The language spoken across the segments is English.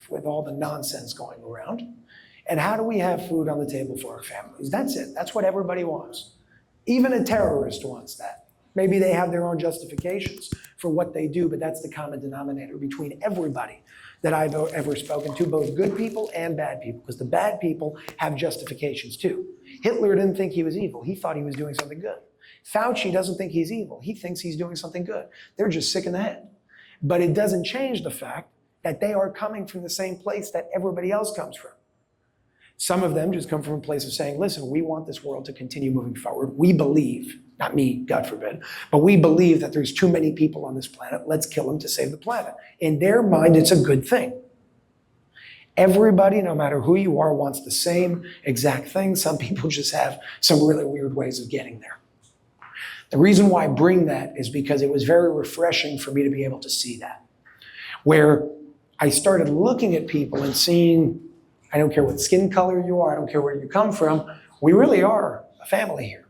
with all the nonsense going around? And how do we have food on the table for our families? That's it. That's what everybody wants. Even a terrorist wants that. Maybe they have their own justifications for what they do, but that's the common denominator between everybody that I've ever spoken to, both good people and bad people, because the bad people have justifications too. Hitler didn't think he was evil. He thought he was doing something good. Fauci doesn't think he's evil. He thinks he's doing something good. They're just sick in the head. But it doesn't change the fact that they are coming from the same place that everybody else comes from. Some of them just come from a place of saying, listen, we want this world to continue moving forward. We believe, not me, God forbid, but we believe that there's too many people on this planet. Let's kill them to save the planet. In their mind, it's a good thing. Everybody, no matter who you are, wants the same exact thing. Some people just have some really weird ways of getting there. The reason why I bring that is because it was very refreshing for me to be able to see that. Where I started looking at people and seeing, I don't care what skin color you are, I don't care where you come from, we really are a family here.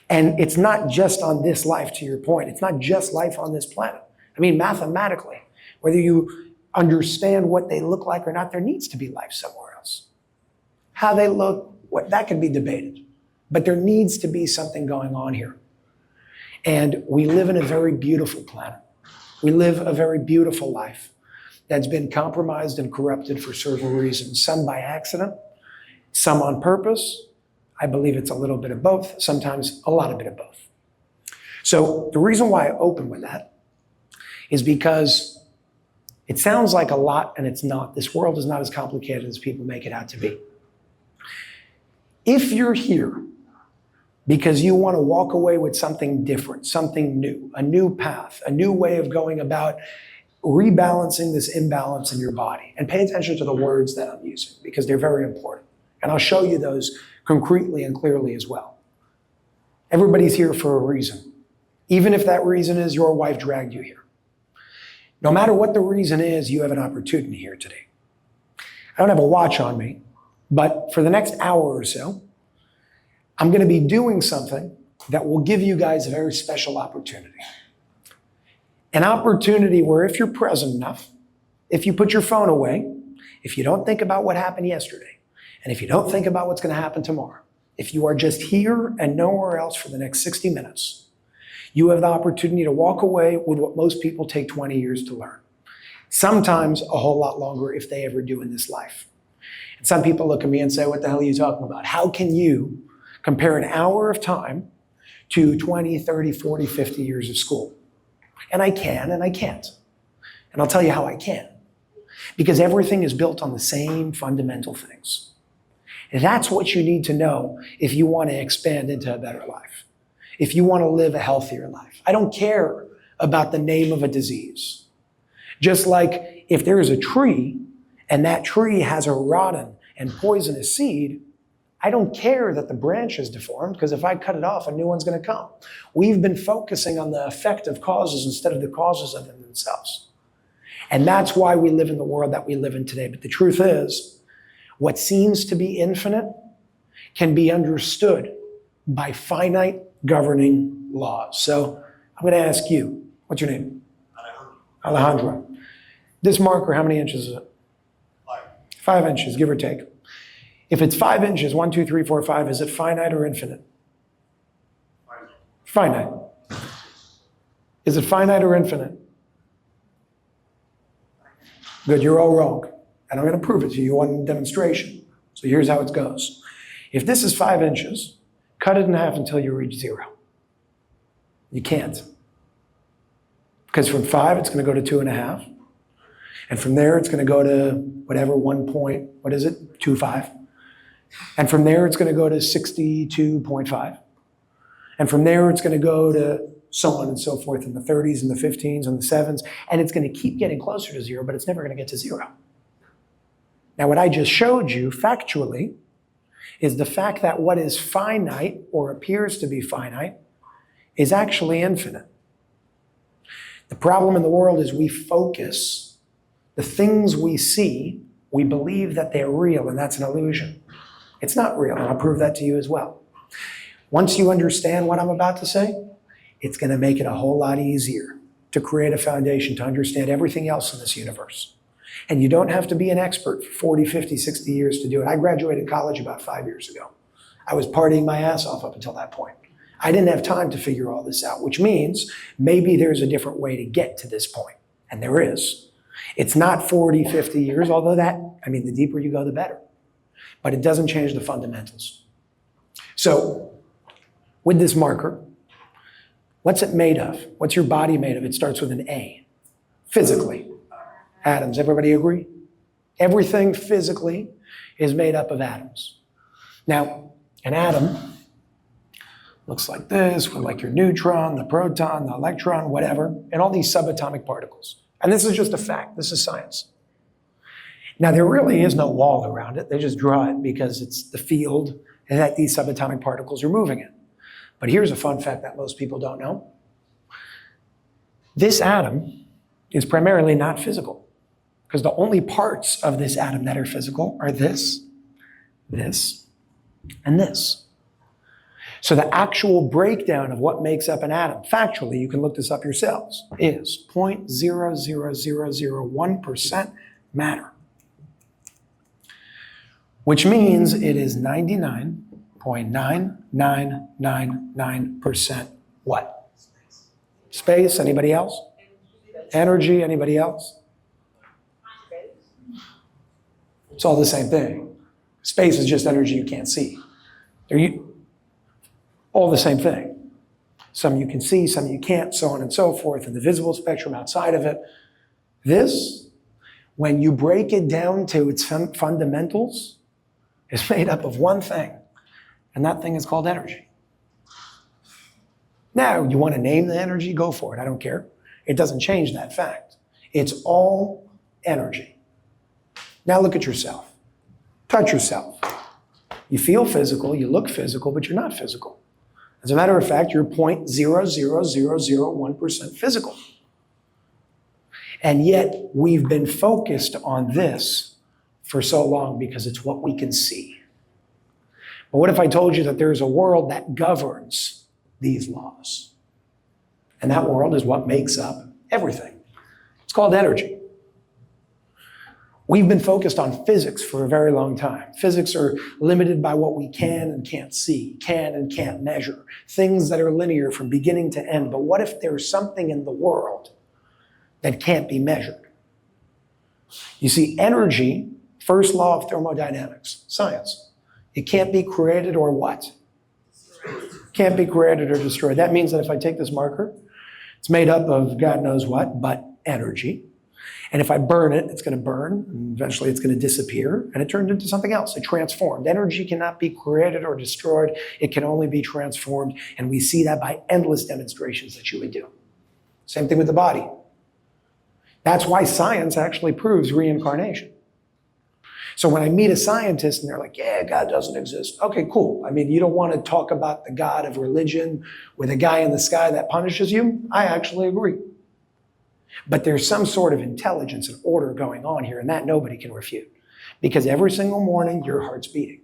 And it's not just on this life, to your point. It's not just life on this planet. I mean, mathematically, whether you understand what they look like or not, there needs to be life somewhere else. How they look, that can be debated. But there needs to be something going on here. And we live in a very beautiful planet. We live a very beautiful life that's been compromised and corrupted for several reasons. Some by accident, some on purpose. I believe it's a little bit of both, sometimes a lot of bit of both. So the reason why I open with that is because it sounds like a lot and it's not. This world is not as complicated as people make it out to be. If you're here because you want to walk away with something different, something new, a new path, a new way of going about rebalancing this imbalance in your body. And pay attention to the words that I'm using because they're very important. And I'll show you those concretely and clearly as well. Everybody's here for a reason. Even if that reason is your wife dragged you here. No matter what the reason is, you have an opportunity here today. I don't have a watch on me, but for the next hour or so, I'm going to be doing something that will give you guys a very special opportunity. An opportunity where if you're present enough, if you put your phone away, if you don't think about what happened yesterday, and if you don't think about what's going to happen tomorrow, if you are just here and nowhere else for the next 60 minutes, you have the opportunity to walk away with what most people take 20 years to learn. Sometimes a whole lot longer if they ever do in this life. And some people look at me and say, what the hell are you talking about? How can you compare an hour of time to 20, 30, 40, 50 years of school? And I can and I can't. And I'll tell you how I can. Because everything is built on the same fundamental things. And that's what you need to know if you want to expand into a better life. If you want to live a healthier life. I don't care about the name of a disease. Just like if there is a tree and that tree has a rotten and poisonous seed, I don't care that the branch is deformed because if I cut it off, a new one's going to come. We've been focusing on the effect of causes instead of the causes of them themselves. And that's why we live in the world that we live in today. But the truth is, what seems to be infinite can be understood by finite governing laws. So I'm going to ask you, what's your name? Alejandro. This marker, how many inches is it? 5 inches, give or take. If it's 5 inches, 1, 2, 3, 4, 5, is it finite or infinite? Finite. Is it finite or infinite? Good, you're all wrong. And I'm going to prove it to you on demonstration. So here's how it goes. If this is 5 inches, cut it in half until you reach 0. You can't. Because from 5, it's going to go to 2.5. And from there, it's going to go to whatever 25. And from there, it's going to go to 62.5. And from there, it's going to go to so on and so forth in the 30s and the 15s and the 7s. And it's going to keep getting closer to 0, but it's never going to get to 0. Now, what I just showed you factually is the fact that what is finite or appears to be finite is actually infinite. The problem in the world is we focus. The things we see, we believe that they're real, and that's an illusion. It's not real, and I'll prove that to you as well. Once you understand what I'm about to say, it's going to make it a whole lot easier to create a foundation to understand everything else in this universe. And you don't have to be an expert for 40, 50, 60 years to do it. I graduated college about 5 years ago. I was partying my ass off up until that point. I didn't have time to figure all this out, which means maybe there's a different way to get to this point. And there is. It's not 40, 50 years, although the deeper you go, the better. But it doesn't change the fundamentals. So, with this marker, what's it made of? What's your body made of? It starts with an A. Physically. Atoms. Everybody agree? Everything physically is made up of atoms. Now, an atom looks like this, with like your neutron, the proton, the electron, whatever, and all these subatomic particles. And this is just a fact. This is science. Now, there really is no wall around it. They just draw it because it's the field and that these subatomic particles are moving in. But here's a fun fact that most people don't know. This atom is primarily not physical, because the only parts of this atom that are physical are this, and this. So the actual breakdown of what makes up an atom, factually, you can look this up yourselves, is 0.00001% matter. Which means it is 99.9999% what? Space, anybody else? Energy, anybody else? It's all the same thing. Space is just energy you can't see. All the same thing. Some you can see, some you can't, so on and so forth, and the visible spectrum outside of it. This, when you break it down to its fundamentals, is made up of one thing, and that thing is called energy. Now, you want to name the energy? Go for it. I don't care. It doesn't change that fact. It's all energy. Now look at yourself. Touch yourself. You feel physical, you look physical, but you're not physical. As a matter of fact, you're 0.00001% physical. And yet, we've been focused on this for so long because it's what we can see. But what if I told you that there's a world that governs these laws? And that world is what makes up everything. It's called energy. We've been focused on physics for a very long time. Physics are limited by what we can and can't see, can and can't measure, things that are linear from beginning to end. But what if there's something in the world that can't be measured? You see, energy, first law of thermodynamics, science. It can't be created or what? Can't be created or destroyed. That means that if I take this marker, it's made up of God knows what, but energy. And if I burn it, it's going to burn, and eventually it's going to disappear, and it turned into something else. It transformed. Energy cannot be created or destroyed. It can only be transformed, and we see that by endless demonstrations that you would do. Same thing with the body. That's why science actually proves reincarnation. So when I meet a scientist and they're like, yeah, God doesn't exist. Okay, cool. I mean, you don't want to talk about the God of religion with a guy in the sky that punishes you? I actually agree. But there's some sort of intelligence and order going on here, and that nobody can refute. Because every single morning, your heart's beating.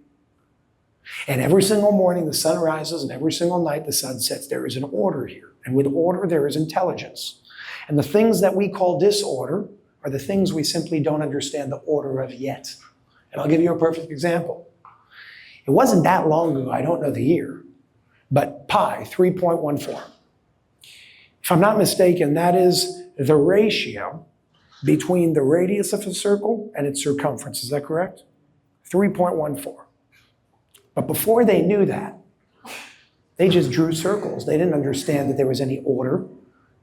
And every single morning, the sun rises, and every single night, the sun sets. There is an order here. And with order, there is intelligence. And the things that we call disorder are the things we simply don't understand the order of yet. And I'll give you a perfect example. It wasn't that long ago, I don't know the year, but pi, 3.14. If I'm not mistaken, that is the ratio between the radius of a circle and its circumference. Is that correct? 3.14. But before they knew that, they just drew circles. They didn't understand that there was any order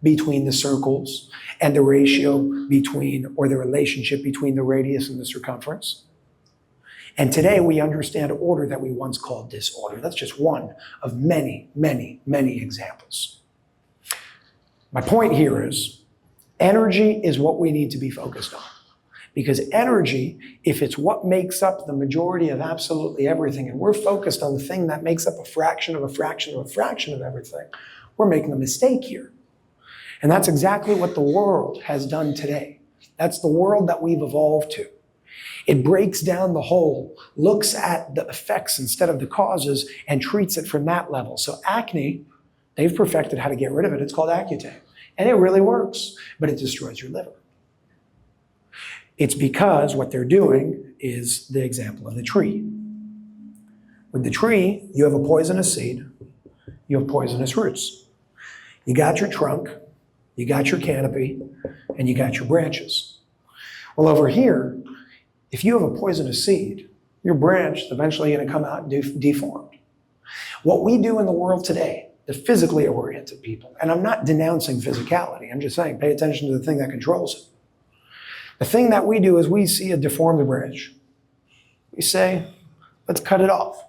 between the circles and the ratio between, or the relationship between the radius and the circumference. And today we understand order that we once called disorder. That's just one of many, many, many examples. My point here is, energy is what we need to be focused on. Because energy, if it's what makes up the majority of absolutely everything, and we're focused on the thing that makes up a fraction of a fraction of a fraction of everything, we're making a mistake here. And that's exactly what the world has done today. That's the world that we've evolved to. It breaks down the whole, looks at the effects instead of the causes, and treats it from that level. So acne, they've perfected how to get rid of it. It's called Accutane. And it really works, but it destroys your liver. It's because what they're doing is the example of the tree. With the tree, you have a poisonous seed, you have poisonous roots. You got your trunk, you got your canopy, and you got your branches. Well, over here, if you have a poisonous seed, your branch is eventually going to come out deformed. What we do in the world today, the physically oriented people, and I'm not denouncing physicality, I'm just saying pay attention to the thing that controls it. The thing that we do is we see a deformed branch. We say, let's cut it off.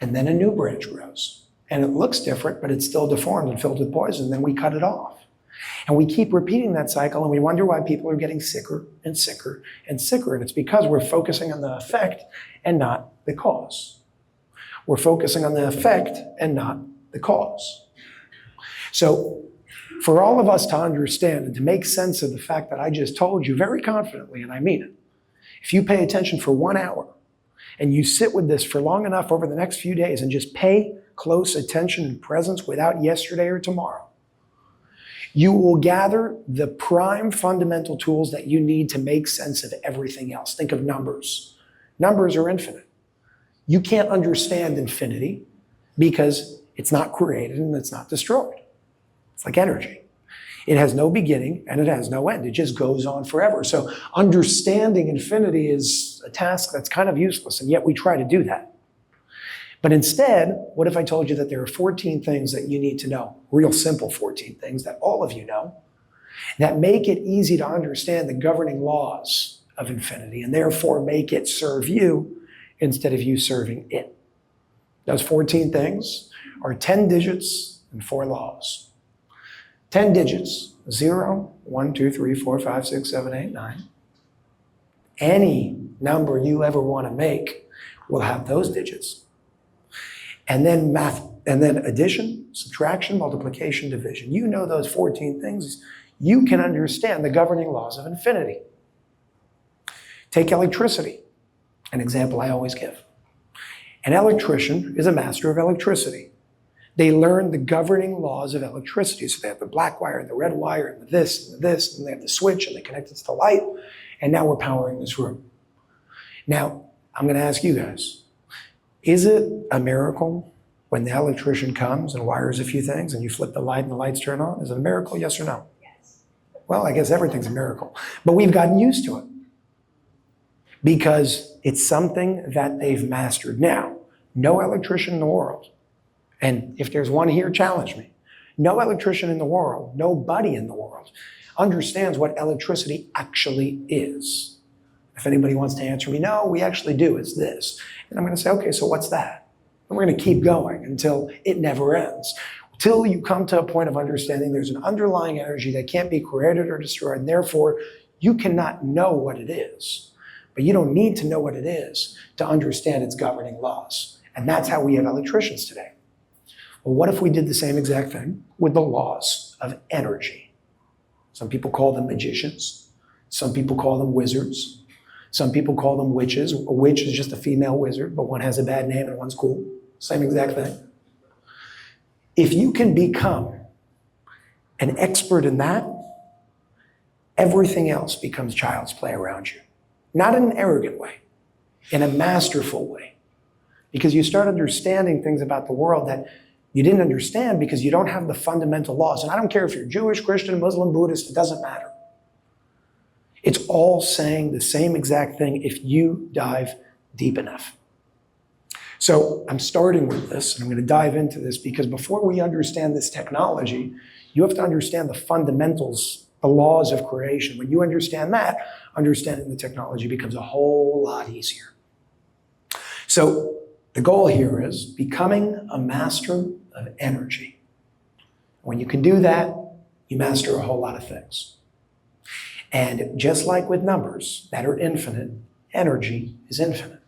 And then a new branch grows. And it looks different, but it's still deformed and filled with poison. Then we cut it off. And we keep repeating that cycle, and we wonder why people are getting sicker and sicker and sicker. And it's because we're focusing on the effect and not the cause. We're focusing on the effect and not the cause. So for all of us to understand and to make sense of the fact that I just told you very confidently, and I mean it, if you pay attention for 1 hour and you sit with this for long enough over the next few days and just pay close attention and presence without yesterday or tomorrow, you will gather the prime fundamental tools that you need to make sense of everything else. Think of numbers. Numbers are infinite. You can't understand infinity because it's not created and it's not destroyed. It's like energy. It has no beginning and it has no end. It just goes on forever. So understanding infinity is a task that's kind of useless, and yet we try to do that. But instead, what if I told you that there are 14 things that you need to know, real simple 14 things that all of you know, that make it easy to understand the governing laws of infinity and therefore make it serve you instead of you serving it. Those 14 things are 10 digits and 4 laws. 10 digits, 0, 1, 2, 3, 4, 5, 6, 7, 8, 9. Any number you ever want to make will have those digits. And then math, and then addition, subtraction, multiplication, division. You know those 14 things. You can understand the governing laws of infinity. Take electricity, an example I always give. An electrician is a master of electricity. They learn the governing laws of electricity. So they have the black wire and the red wire and the this and the this, and they have the switch and they connect it to the light. And now we're powering this room. Now, I'm going to ask you guys, is it a miracle when the electrician comes and wires a few things and you flip the light and the lights turn on? Is it a miracle, yes or no? Yes. Well, I guess everything's a miracle. But we've gotten used to it because it's something that they've mastered. Now, no electrician in the world, and if there's one here, challenge me. No electrician in the world, nobody in the world, understands what electricity actually is. If anybody wants to answer me, no, we actually do, it's this. And I'm going to say, okay, so what's that? And we're going to keep going until it never ends. Till you come to a point of understanding there's an underlying energy that can't be created or destroyed, and therefore you cannot know what it is. But you don't need to know what it is to understand its governing laws. And that's how we have electricians today. Well, what if we did the same exact thing with the laws of energy? Some people call them magicians. Some people call them wizards. Some people call them witches. A witch is just a female wizard, but one has a bad name and one's cool. Same exact thing. If you can become an expert in that, everything else becomes child's play around you. Not in an arrogant way, in a masterful way. Because you start understanding things about the world that you didn't understand because you don't have the fundamental laws. And I don't care if you're Jewish, Christian, Muslim, Buddhist, it doesn't matter. It's all saying the same exact thing if you dive deep enough. So I'm starting with this, and I'm going to dive into this because before we understand this technology, you have to understand the fundamentals, the laws of creation. When you understand that, understanding the technology becomes a whole lot easier. So the goal here is becoming a master of energy. When you can do that, you master a whole lot of things. And just like with numbers that are infinite, energy is infinite.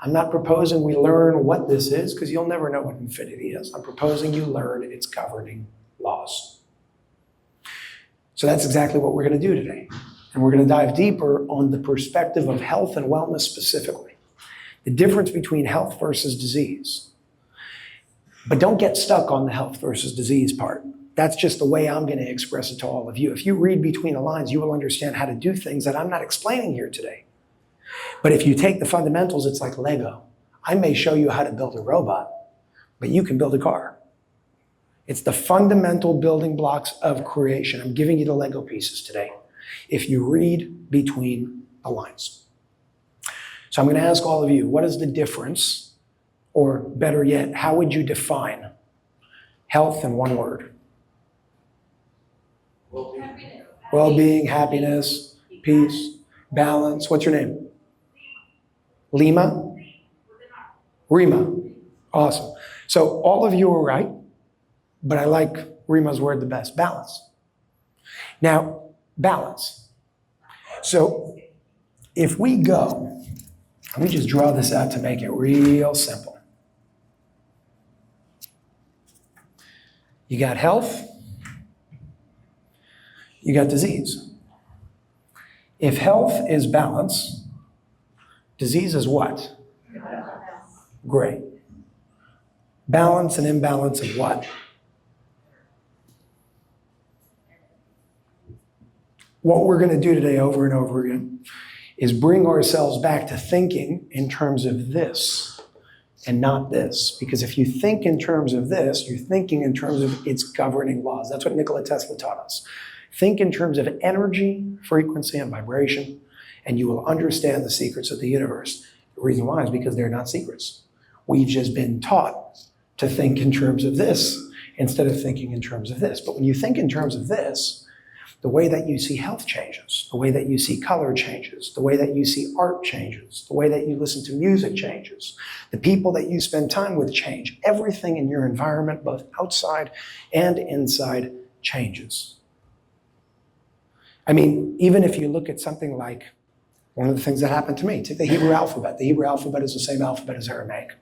I'm not proposing we learn what this is because you'll never know what infinity is. I'm proposing you learn its governing laws. So that's exactly what we're going to do today. And we're going to dive deeper on the perspective of health and wellness specifically. The difference between health versus disease. But don't get stuck on the health versus disease part. That's just the way I'm going to express it to all of you. If you read between the lines, you will understand how to do things that I'm not explaining here today. But if you take the fundamentals, it's like Lego. I may show you how to build a robot, but you can build a car. It's the fundamental building blocks of creation. I'm giving you the Lego pieces today. If you read between the lines. So I'm going to ask all of you, what is the difference, or better yet, how would you define health in one word? Well-being, happiness, peace, balance. What's your name? Lima? Rima. Awesome. So all of you are right, but I like Rima's word the best, balance. Now, balance. So if we go, let me just draw this out to make it real simple. You got health, you got disease. If health is balance, disease is what? Great. Balance and imbalance of what? What we're going to do today over and over again is bring ourselves back to thinking in terms of this and not this. Because if you think in terms of this, you're thinking in terms of its governing laws. That's what Nikola Tesla taught us. Think in terms of energy, frequency, and vibration, and you will understand the secrets of the universe. The reason why is because they're not secrets. We've just been taught to think in terms of this instead of thinking in terms of this. But when you think in terms of this, the way that you see health changes, the way that you see color changes, the way that you see art changes, the way that you listen to music changes, the people that you spend time with change. Everything in your environment, both outside and inside, changes. I mean, even if you look at something like one of the things that happened to me, take the Hebrew alphabet. The Hebrew alphabet is the same alphabet as Aramaic.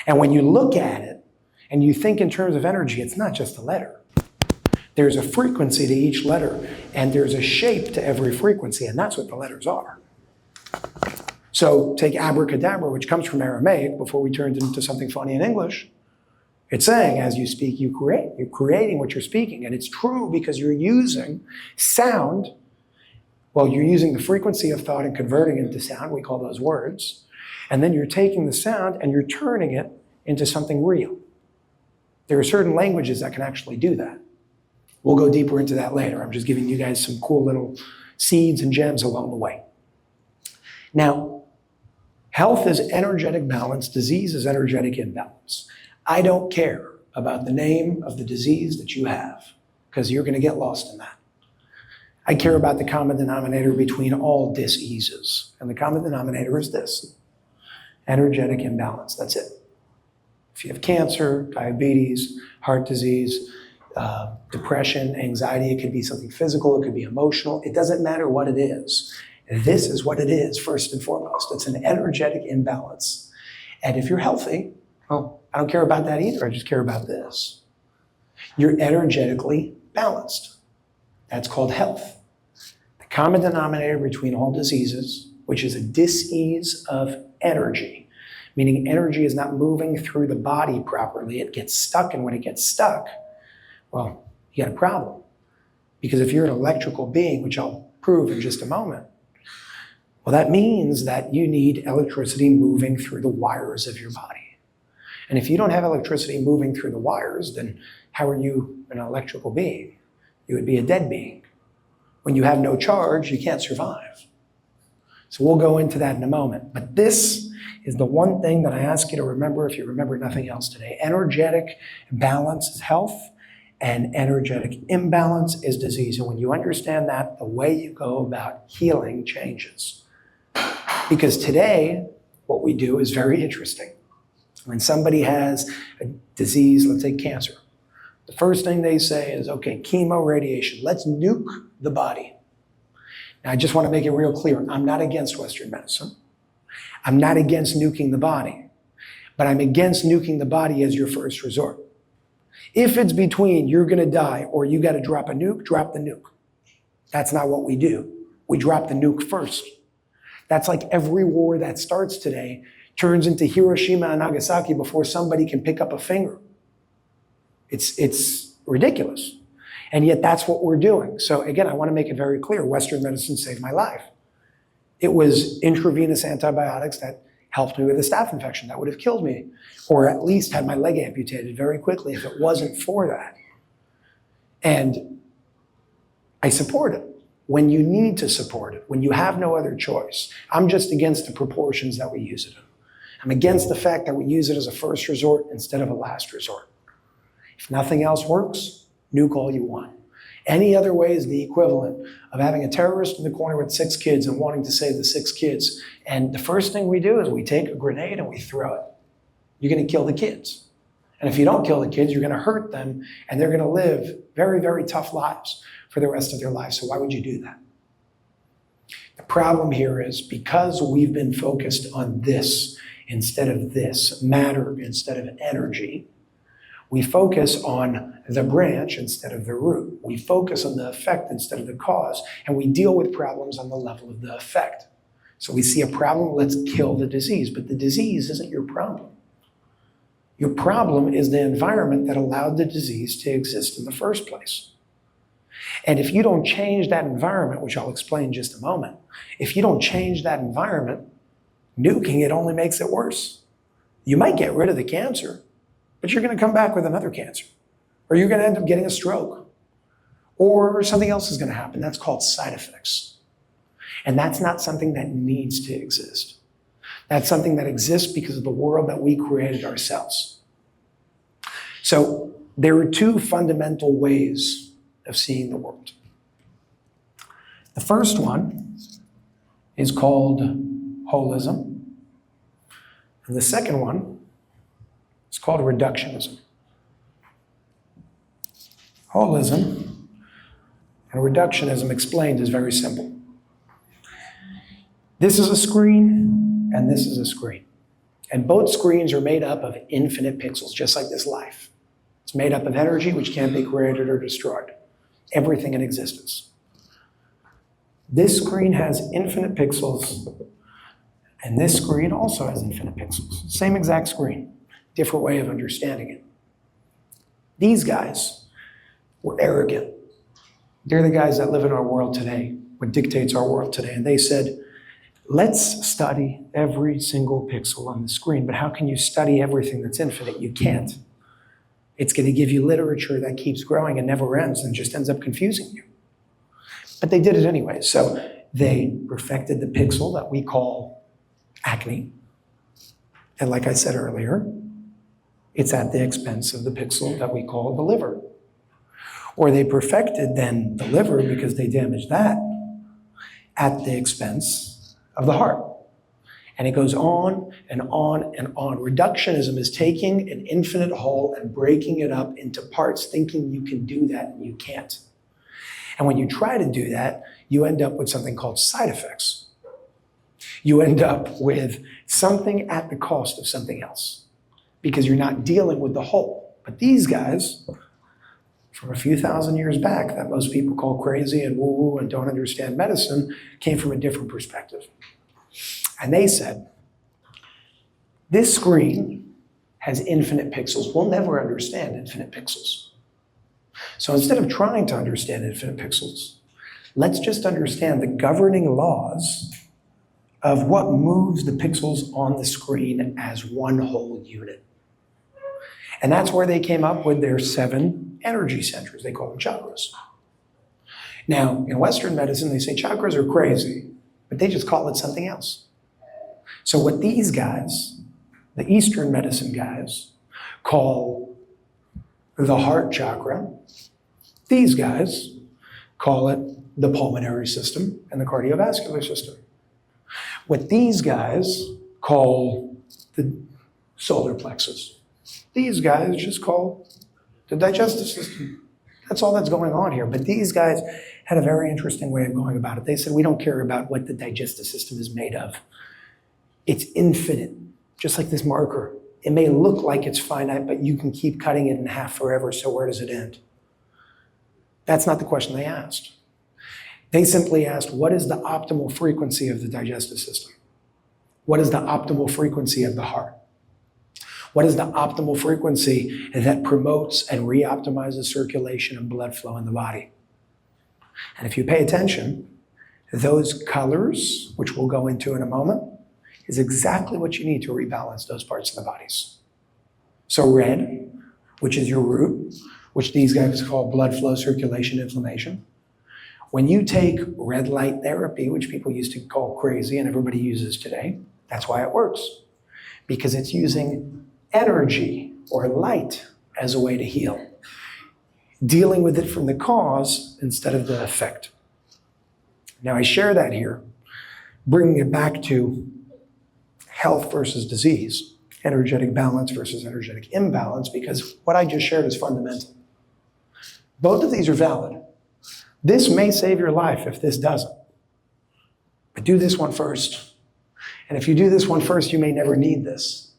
And when you look at it and you think in terms of energy, it's not just a letter. There's a frequency to each letter, and there's a shape to every frequency, and that's what the letters are. So take abracadabra, which comes from Aramaic, before we turned it into something funny in English. It's saying, as you speak, you create. You're creating what you're speaking, and it's true because you're using sound. Well, you're using the frequency of thought and converting it into sound. We call those words. And then you're taking the sound and you're turning it into something real. There are certain languages that can actually do that. We'll go deeper into that later. I'm just giving you guys some cool little seeds and gems along the way. Now, health is energetic balance. Disease is energetic imbalance. I don't care about the name of the disease that you have, because you're going to get lost in that. I care about the common denominator between all diseases. And the common denominator is this: energetic imbalance. That's it. If you have cancer, diabetes, heart disease, depression, anxiety, it could be something physical, it could be emotional. It doesn't matter what it is. This is what it is, first and foremost. It's an energetic imbalance. And if you're healthy, well, I don't care about that either. I just care about this. You're energetically balanced. That's called health. The common denominator between all diseases, which is a dis-ease of energy, meaning energy is not moving through the body properly. It gets stuck, and when it gets stuck, well, you got a problem. Because if you're an electrical being, which I'll prove in just a moment, well, that means that you need electricity moving through the wires of your body. And if you don't have electricity moving through the wires, then how are you an electrical being? You would be a dead being. When you have no charge, you can't survive. So we'll go into that in a moment. But this is the one thing that I ask you to remember if you remember nothing else today. Energetic balance is health, and energetic imbalance is disease. And when you understand that, the way you go about healing changes. Because today, what we do is very interesting. When somebody has a disease, let's say cancer, the first thing they say is, okay, chemo, radiation, let's nuke the body. Now, I just want to make it real clear. I'm not against Western medicine. I'm not against nuking the body. But I'm against nuking the body as your first resort. If it's between you're going to die or you got to drop a nuke, drop the nuke. That's not what we do. We drop the nuke first. That's like every war that starts today turns into Hiroshima and Nagasaki before somebody can pick up a finger. It's ridiculous. And yet that's what we're doing. So again, I want to make it very clear, Western medicine saved my life. It was intravenous antibiotics that helped me with a staph infection that would have killed me, or at least had my leg amputated very quickly if it wasn't for that. And I support it when you need to support it, when you have no other choice. I'm just against the proportions that we use it in. I'm against the fact that we use it as a first resort instead of a last resort. If nothing else works, nuke all you want. Any other way is the equivalent of having a terrorist in the corner with 6 kids and wanting to save the 6 kids. And the first thing we do is we take a grenade and we throw it. You're going to kill the kids. And if you don't kill the kids, you're going to hurt them, and they're going to live very, very tough lives for the rest of their lives. So why would you do that? The problem here is because we've been focused on this instead of this, matter instead of energy, we focus on the branch instead of the root. We focus on the effect instead of the cause, and we deal with problems on the level of the effect. So we see a problem, let's kill the disease, but the disease isn't your problem. Your problem is the environment that allowed the disease to exist in the first place. And if you don't change that environment, which I'll explain in just a moment, if you don't change that environment, nuking it only makes it worse. You might get rid of the cancer, but you're going to come back with another cancer, or you're going to end up getting a stroke, or something else is going to happen. That's called side effects. And that's not something that needs to exist. That's something that exists because of the world that we created ourselves. So there are 2 fundamental ways of seeing the world. The first one is called holism, and the second one is called reductionism. Holism and reductionism explained is very simple. This is a screen, and this is a screen. And both screens are made up of infinite pixels, just like this life. It's made up of energy which can't be created or destroyed. Everything in existence. This screen has infinite pixels, and this screen also has infinite pixels. Same exact screen, different way of understanding it. These guys were arrogant. They're the guys that live in our world today, what dictates our world today. And they said, let's study every single pixel on the screen, but how can you study everything that's infinite? You can't. It's going to give you literature that keeps growing and never ends and just ends up confusing you. But they did it anyway. So they perfected the pixel that we call acne. And like I said earlier, it's at the expense of the pixel that we call the liver. Or they perfected then the liver because they damaged that at the expense of the heart. And it goes on and on and on. Reductionism is taking an infinite whole and breaking it up into parts, thinking you can do that and you can't. And when you try to do that, you end up with something called side effects. You end up with something at the cost of something else because you're not dealing with the whole. But these guys, from a few thousand years back, that most people call crazy and woo-woo and don't understand medicine, came from a different perspective. And they said, this screen has infinite pixels. We'll never understand infinite pixels. So instead of trying to understand infinite pixels, let's just understand the governing laws of what moves the pixels on the screen as one whole unit. And that's where they came up with their 7 energy centers. They call them chakras. Now, in Western medicine, they say chakras are crazy, but they just call it something else. So what these guys, the Eastern medicine guys, call the heart chakra, these guys call it the pulmonary system and the cardiovascular system. What these guys call the solar plexus, these guys just call the digestive system. That's all that's going on here. But these guys had a very interesting way of going about it. They said, we don't care about what the digestive system is made of. It's infinite, just like this marker. It may look like it's finite, but you can keep cutting it in half forever, so where does it end? That's not the question they asked. They simply asked, what is the optimal frequency of the digestive system? What is the optimal frequency of the heart? What is the optimal frequency that promotes and re-optimizes circulation and blood flow in the body? And if you pay attention, those colors, which we'll go into in a moment, is exactly what you need to rebalance those parts of the bodies. So red, which is your root, which these guys call blood flow, circulation, inflammation. When you take red light therapy, which people used to call crazy and everybody uses today, that's why it works. Because it's using energy or light as a way to heal. Dealing with it from the cause instead of the effect. Now I share that here, bringing it back to health versus disease, energetic balance versus energetic imbalance, because what I just shared is fundamental. Both of these are valid. This may save your life if this doesn't. But do this one first. And if you do this one first, you may never need this.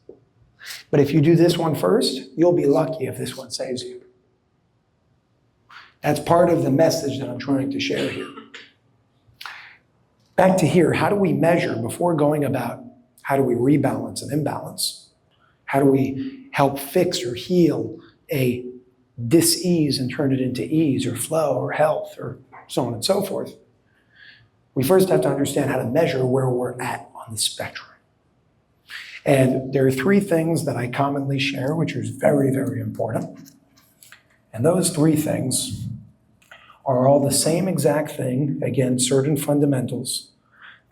But if you do this one first, you'll be lucky if this one saves you. That's part of the message that I'm trying to share here. Back to here, how do we measure before going about how do we rebalance an imbalance? How do we help fix or heal a dis-ease and turn it into ease or flow or health or so on and so forth? We first have to understand how to measure where we're at on the spectrum. And there are three things that I commonly share, which is very, very important. And those three things are all the same exact thing, again, certain fundamentals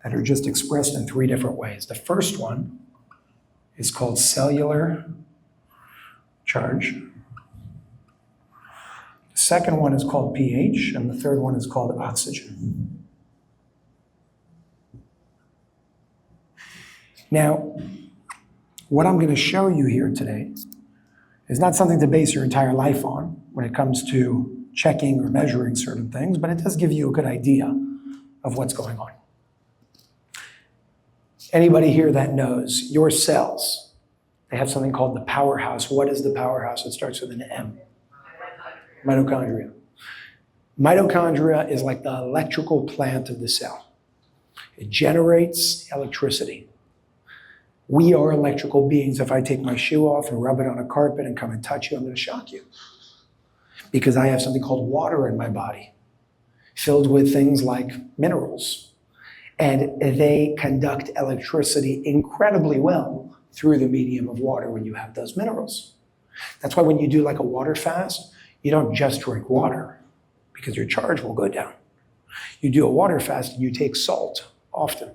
that are just expressed in three different ways. The first one is called cellular charge. The second one is called pH, and the third one is called oxygen. Now, what I'm going to show you here today is not something to base your entire life on when it comes to checking or measuring certain things, but it does give you a good idea of what's going on. Anybody here that knows your cells, they have something called the powerhouse. What is the powerhouse? It starts with an M. Mitochondria. Mitochondria is like the electrical plant of the cell. It generates electricity. We are electrical beings. If I take my shoe off and rub it on a carpet and come and touch you, I'm going to shock you. Because I have something called water in my body, filled with things like minerals. And they conduct electricity incredibly well through the medium of water when you have those minerals. That's why when you do like a water fast, you don't just drink water because your charge will go down. You do a water fast and you take salt often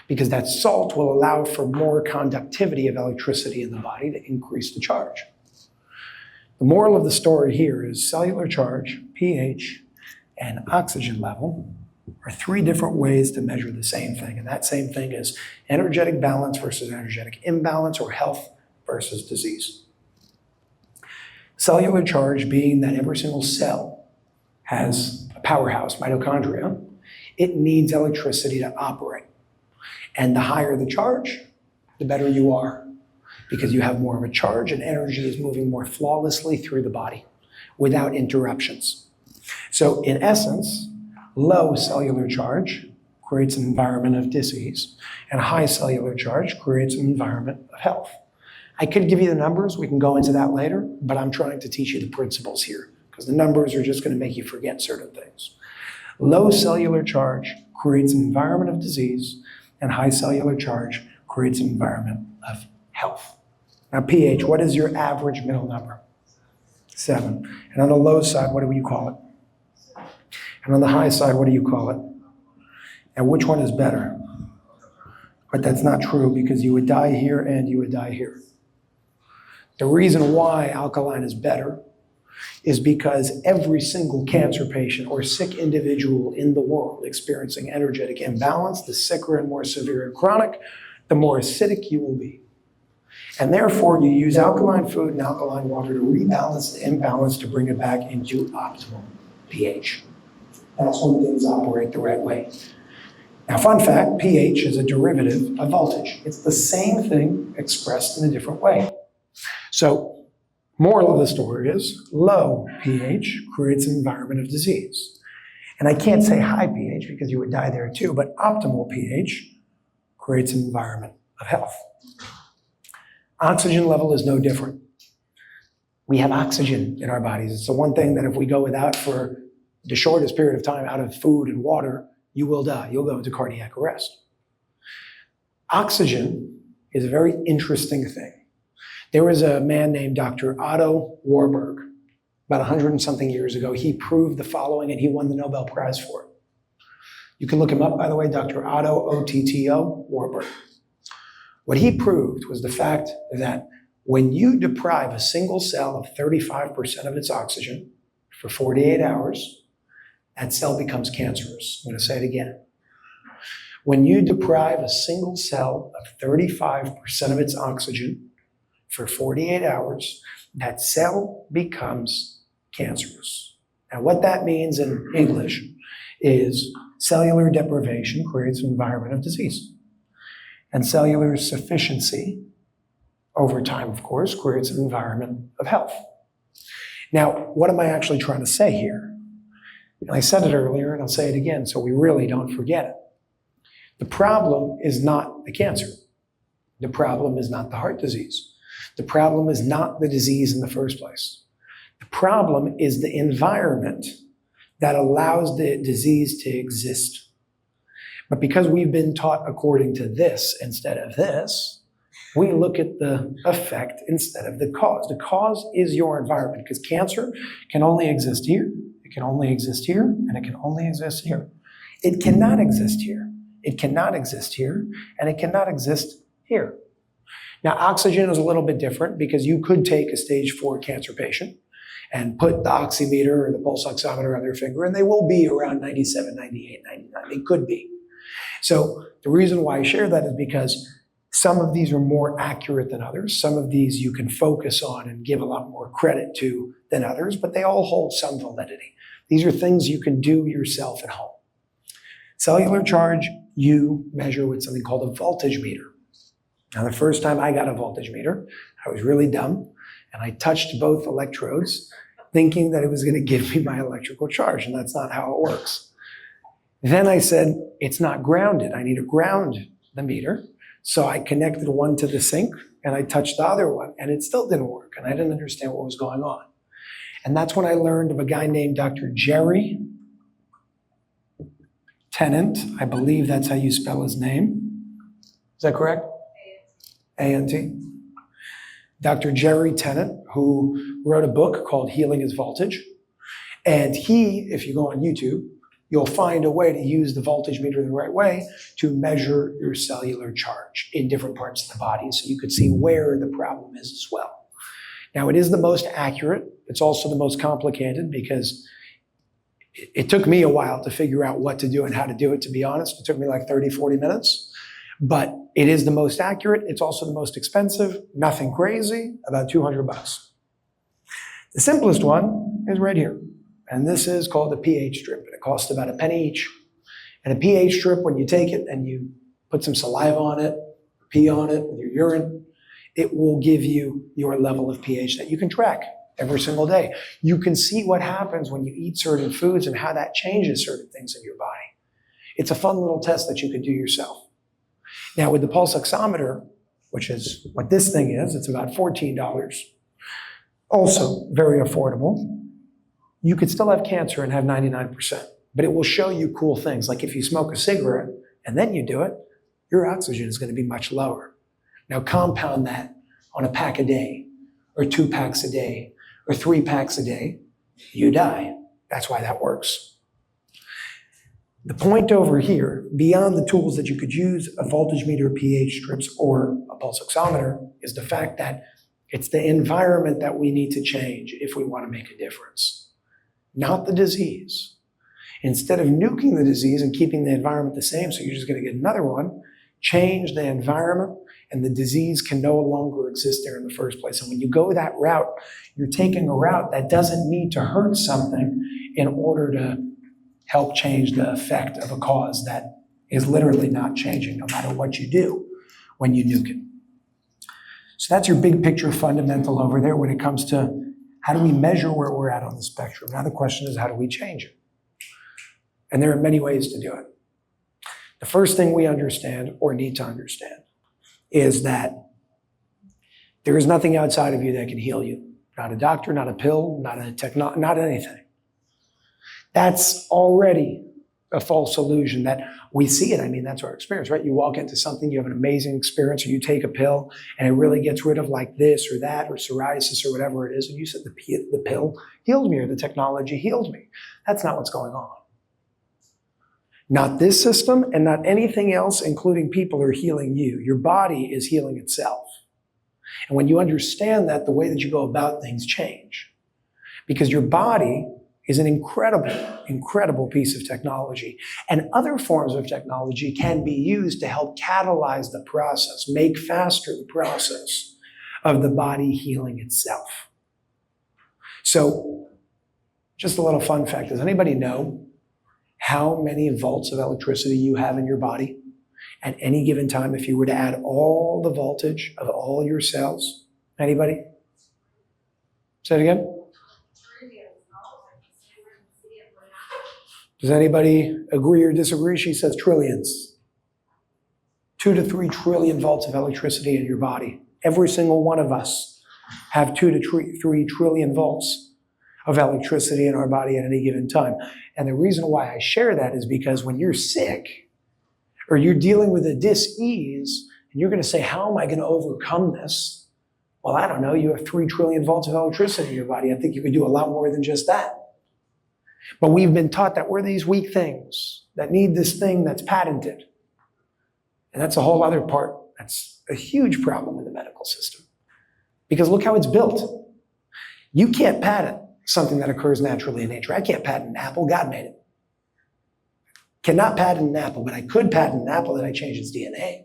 because that salt will allow for more conductivity of electricity in the body to increase the charge. The moral of the story here is cellular charge, pH, and oxygen level are three different ways to measure the same thing. And that same thing is energetic balance versus energetic imbalance, or health versus disease. Cellular charge being that every single cell has a powerhouse, mitochondria. It needs electricity to operate. And the higher the charge, the better you are, because you have more of a charge and energy is moving more flawlessly through the body without interruptions. So in essence, low cellular charge creates an environment of disease, and high cellular charge creates an environment of health. I could give you the numbers, we can go into that later, but I'm trying to teach you the principles here, because the numbers are just going to make you forget certain things. Low cellular charge creates an environment of disease, and high cellular charge creates an environment of health. Now pH, what is your average middle number? 7. And on the low side, what do you call it? And on the high side, what do you call it? And which one is better? But that's not true, because you would die here and you would die here. The reason why alkaline is better is because every single cancer patient or sick individual in the world experiencing energetic imbalance, the sicker and more severe and chronic, the more acidic you will be. And therefore, you use alkaline food and alkaline water to rebalance the imbalance to bring it back into optimal pH. That's when things operate the right way. Now, fun fact, pH is a derivative of voltage. It's the same thing expressed in a different way. So, moral of the story is low pH creates an environment of disease. And I can't say high pH because you would die there too, but optimal pH creates an environment of health. Oxygen level is no different. We have oxygen in our bodies. It's the one thing that if we go without for the shortest period of time out of food and water, you will die. You'll go into cardiac arrest. Oxygen is a very interesting thing. There was a man named Dr. Otto Warburg, about 100 and something years ago. He proved the following, and he won the Nobel Prize for it. You can look him up, by the way, Dr. Otto, O-T-T-O, Warburg. What he proved was the fact that when you deprive a single cell of 35% of its oxygen for 48 hours, that cell becomes cancerous. I'm going to say it again. When you deprive a single cell of 35% of its oxygen for 48 hours, that cell becomes cancerous. Now, what that means in English is cellular deprivation creates an environment of disease. And cellular sufficiency, over time, of course, creates an environment of health. Now, what am I actually trying to say here? And I said it earlier, and I'll say it again, so we really don't forget it. The problem is not the cancer. The problem is not the heart disease. The problem is not the disease in the first place. The problem is the environment that allows the disease to exist. But because we've been taught according to this instead of this, we look at the effect instead of the cause. The cause is your environment, because cancer can only exist here, it can only exist here, and it can only exist here. It cannot exist here. It cannot exist here, and it cannot exist here. Now, oxygen is a little bit different, because you could take a stage 4 cancer patient and put the oximeter or the pulse oximeter on their finger, and they will be around 97, 98, 99. They could be. So the reason why I share that is because some of these are more accurate than others. Some of these you can focus on and give a lot more credit to than others, but they all hold some validity. These are things you can do yourself at home. Cellular charge, you measure with something called a voltage meter. Now, the first time I got a voltage meter, I was really dumb, and I touched both electrodes thinking that it was going to give me my electrical charge, and that's not how it works. Then I said, it's not grounded. I need to ground the meter. So I connected one to the sink, and I touched the other one, and it still didn't work, and I didn't understand what was going on. And that's when I learned of a guy named Dr. Jerry Tennant. I believe that's how you spell his name. Is that correct? A-N-T. Dr. Jerry Tennant, who wrote a book called Healing is Voltage. And he, if you go on YouTube, you'll find a way to use the voltage meter the right way to measure your cellular charge in different parts of the body, so you could see where the problem is as well. Now, it is the most accurate. It's also the most complicated, because it took me a while to figure out what to do and how to do it, to be honest. It took me like 30, 40 minutes. But it is the most accurate. It's also the most expensive. Nothing crazy, about $200. The simplest one is right here. And this is called a pH strip, and it costs about a penny each. And a pH strip, when you take it and you put some saliva on it, pee on it with your urine, it will give you your level of pH that you can track every single day. You can see what happens when you eat certain foods and how that changes certain things in your body. It's a fun little test that you can do yourself. Now, with the pulse oximeter, which is what this thing is, it's about $14. Also very affordable. You could still have cancer and have 99%, but it will show you cool things. Like if you smoke a cigarette and then you do it, your oxygen is going to be much lower. Now compound that on a pack a day, or 2 packs a day, or 3 packs a day, you die. That's why that works. The point over here, beyond the tools that you could use, a voltage meter, pH strips, or a pulse oximeter, is the fact that it's the environment that we need to change if we want to make a difference. Not the disease. Instead of nuking the disease and keeping the environment the same, so you're just going to get another one, change the environment, and the disease can no longer exist there in the first place. And when you go that route, you're taking a route that doesn't need to hurt something in order to help change the effect of a cause that is literally not changing, no matter what you do when you nuke it. So that's your big picture fundamental over there when it comes to how do we measure where we're at on the spectrum? Now the question is, how do we change it? And there are many ways to do it. The first thing we understand, or need to understand, is that There is nothing outside of you that can heal you. Not a doctor, not a pill, not anything. That's already a false illusion that we see it. I mean, that's our experience, right? You walk into something, you have an amazing experience, or you take a pill and it really gets rid of like this or that or psoriasis or whatever it is. And you said the pill healed me or the technology healed me. That's not what's going on. Not this system and not anything else, including people, are healing you. Your body is healing itself. And when you understand that, the way that you go about things change. Because your body is an incredible piece of technology. And other forms of technology can be used to help catalyze the process, make faster the process of the body healing itself. So, just a little fun fact. Does anybody know how many volts of electricity you have in your body at any given time if you were to add all the voltage of all your cells? Anybody? Say it again. Does anybody agree or disagree? She says trillions. 2 to 3 trillion volts of electricity in your body. Every single one of us have 2 to 3 trillion volts of electricity in our body at any given time. And the reason why I share that is because when you're sick or you're dealing with a dis-ease and you're going to say, how am I going to overcome this? Well, I don't know. You have 3 trillion volts of electricity in your body. I think you could do a lot more than just that. But we've been taught that we're these weak things that need this thing that's patented. And that's a whole other part. That's a huge problem in the medical system. Because look how it's built. You can't patent something that occurs naturally in nature. I can't patent an apple. God made it. Cannot patent an apple, but I could patent an apple that I changed its DNA.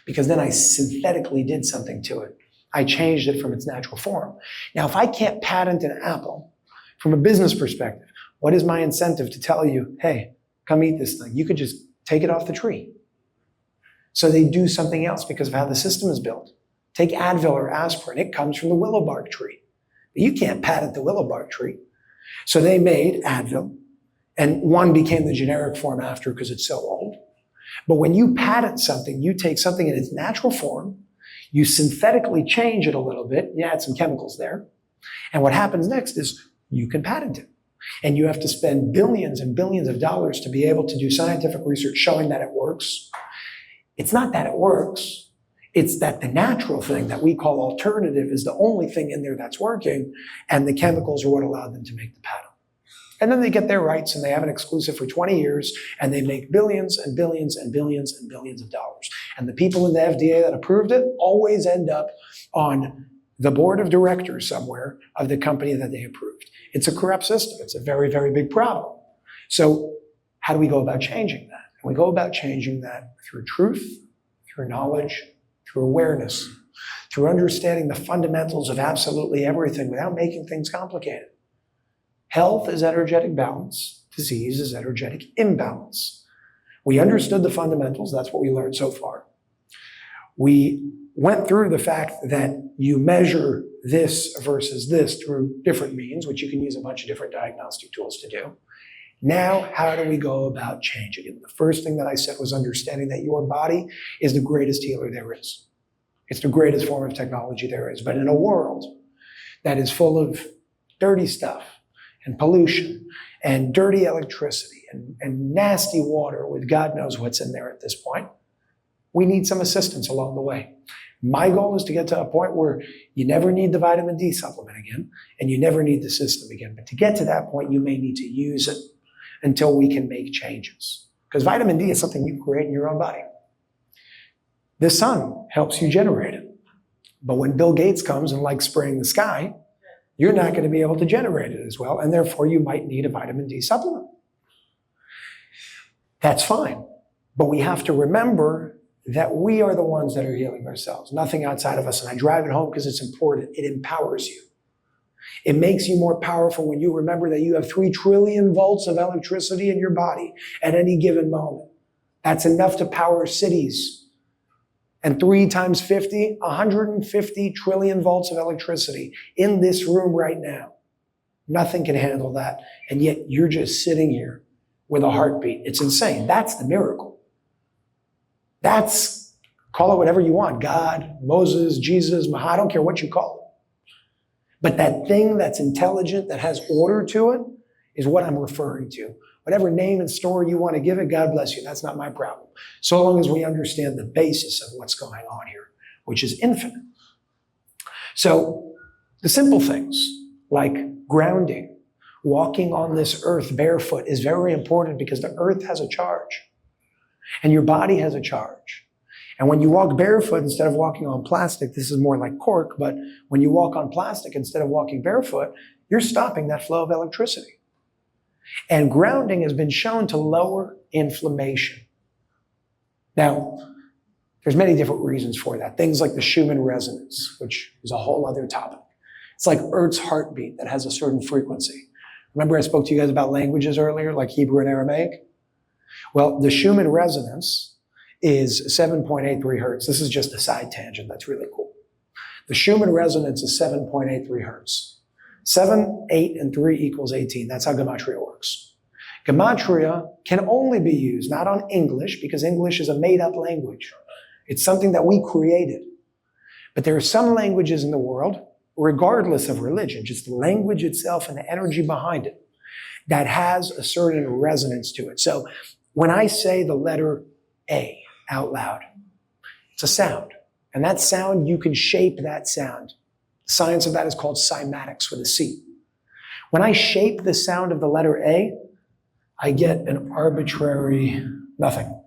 Because then I synthetically did something to it. I changed it from its natural form. Now, if I can't patent an apple, from a business perspective, what is my incentive to tell you, hey, come eat this thing? You could just take it off the tree. So they do something else because of how the system is built. Take Advil or aspirin. It comes from the willow bark tree. But you can't patent the willow bark tree. So they made Advil, and one became the generic form after because it's so old. But when you patent something, you take something in its natural form, you synthetically change it a little bit, you add some chemicals there, and what happens next is you can patent it. And you have to spend billions and billions of dollars to be able to do scientific research showing that it works. It's not that it works. It's that the natural thing that we call alternative is the only thing in there that's working, and the chemicals are what allowed them to make the patent. And then they get their rights and they have an exclusive for 20 years and they make billions and billions and billions and billions of dollars. And the people in the FDA that approved it always end up on the board of directors somewhere of the company that they approved. It's a corrupt system. It's a very, very big problem. So how do we go about changing that? And we go about changing that through truth, through knowledge, through awareness, through understanding the fundamentals of absolutely everything without making things complicated. Health is energetic balance. Disease is energetic imbalance. We understood the fundamentals. That's what we learned so far. We went through the fact that you measure this versus this through different means, which you can use a bunch of different diagnostic tools to do. Now, how do we go about changing it? The first thing that I said was understanding that your body is the greatest healer there is. It's the greatest form of technology there is. But in a world that is full of dirty stuff and pollution and dirty electricity and nasty water with God knows what's in there at this point, we need some assistance along the way. My goal is to get to a point where you never need the vitamin D supplement again, and you never need the system again. But to get to that point, you may need to use it until we can make changes. Because vitamin D is something you create in your own body. The sun helps you generate it. But when Bill Gates comes and likes spraying the sky, you're not going to be able to generate it as well, and therefore you might need a vitamin D supplement. That's fine. But we have to remember that we are the ones that are healing ourselves, nothing outside of us. And I drive it home because it's important. It empowers you. It makes you more powerful when you remember that you have 3 trillion volts of electricity in your body at any given moment. That's enough to power cities. And 3 times 50, 150 trillion volts of electricity in this room right now. Nothing can handle that. And yet you're just sitting here with a heartbeat. It's insane. That's the miracle. That's Call it whatever you want. God, Moses, Jesus, Muhammad, I don't care what you call it. But that thing that's intelligent, that has order to it, is what I'm referring to. Whatever name and story you want to give it, God bless you. That's not my problem. So long as we understand the basis of what's going on here, which is infinite. So the simple things like grounding, walking on this earth barefoot is very important because the earth has a charge and your body has a charge. And when you walk barefoot instead of walking on plastic, this is more like cork, but when you walk on plastic instead of walking barefoot, you're stopping that flow of electricity. And grounding has been shown to lower inflammation. Now, there's many different reasons for that. Things like the Schumann resonance, which is a whole other topic. It's like Earth's heartbeat that has a certain frequency. Remember I spoke to you guys about languages earlier, like Hebrew and Aramaic? Well, the Schumann resonance is 7.83 hertz. This is just a side tangent. That's really cool. The Schumann resonance is 7.83 hertz. 7, 8, and 3 equals 18. That's how gematria works. Gematria can only be used, not on English, because English is a made-up language. It's something that we created. But there are some languages in the world, regardless of religion, just the language itself and the energy behind it, that has a certain resonance to it. So when I say the letter A out loud, it's a sound. And that sound, you can shape that sound. The science of that is called cymatics with a C. When I shape the sound of the letter A, I get an arbitrary nothing.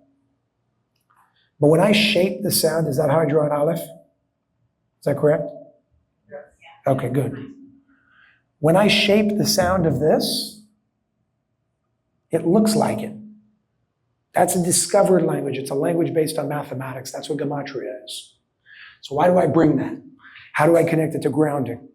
But when I shape the sound, is that how I draw an aleph? Is that correct? Yes. Okay, good. When I shape the sound of this, it looks like it. That's a discovered language. It's a language based on mathematics. That's what gematria is. So why do I bring that? How do I connect it to grounding?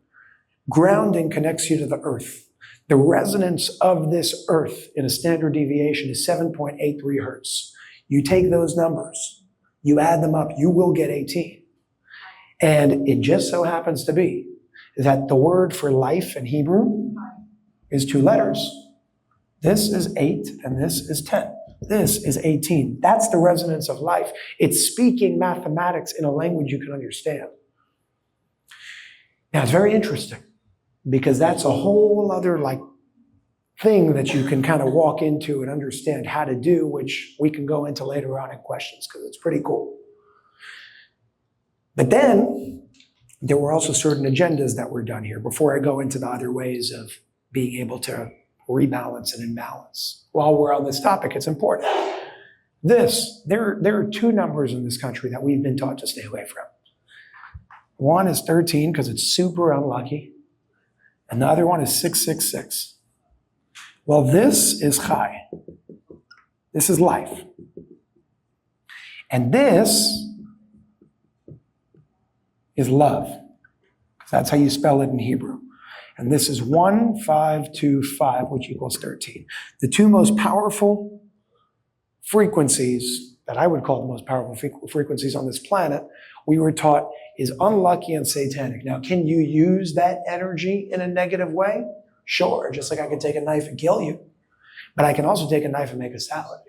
Grounding connects you to the earth. The resonance of this earth in a standard deviation is 7.83 hertz. You take those numbers, you add them up, you will get 18. And it just so happens to be that the word for life in Hebrew is 2 letters. This is 8 and this is 10. This is 18. That's the resonance of life. It's speaking mathematics in a language you can understand. Now, it's very interesting because that's a whole other thing that you can kind of walk into and understand how to do, which we can go into later on in questions because it's pretty cool. But then there were also certain agendas that were done here before I go into the other ways of being able to rebalance and imbalance. While we're on this topic, it's important. There are 2 numbers in this country that we've been taught to stay away from. One is 13 because it's super unlucky. And the other one is 666. Well, this is chai. This is life. And this is love. Because that's how you spell it in Hebrew. And this is 1525, which equals 13. The 2 most powerful frequencies that I would call the most powerful frequencies on this planet, we were taught is unlucky and satanic. Now, can you use that energy in a negative way? Sure, just like I can take a knife and kill you. But I can also take a knife and make a salad.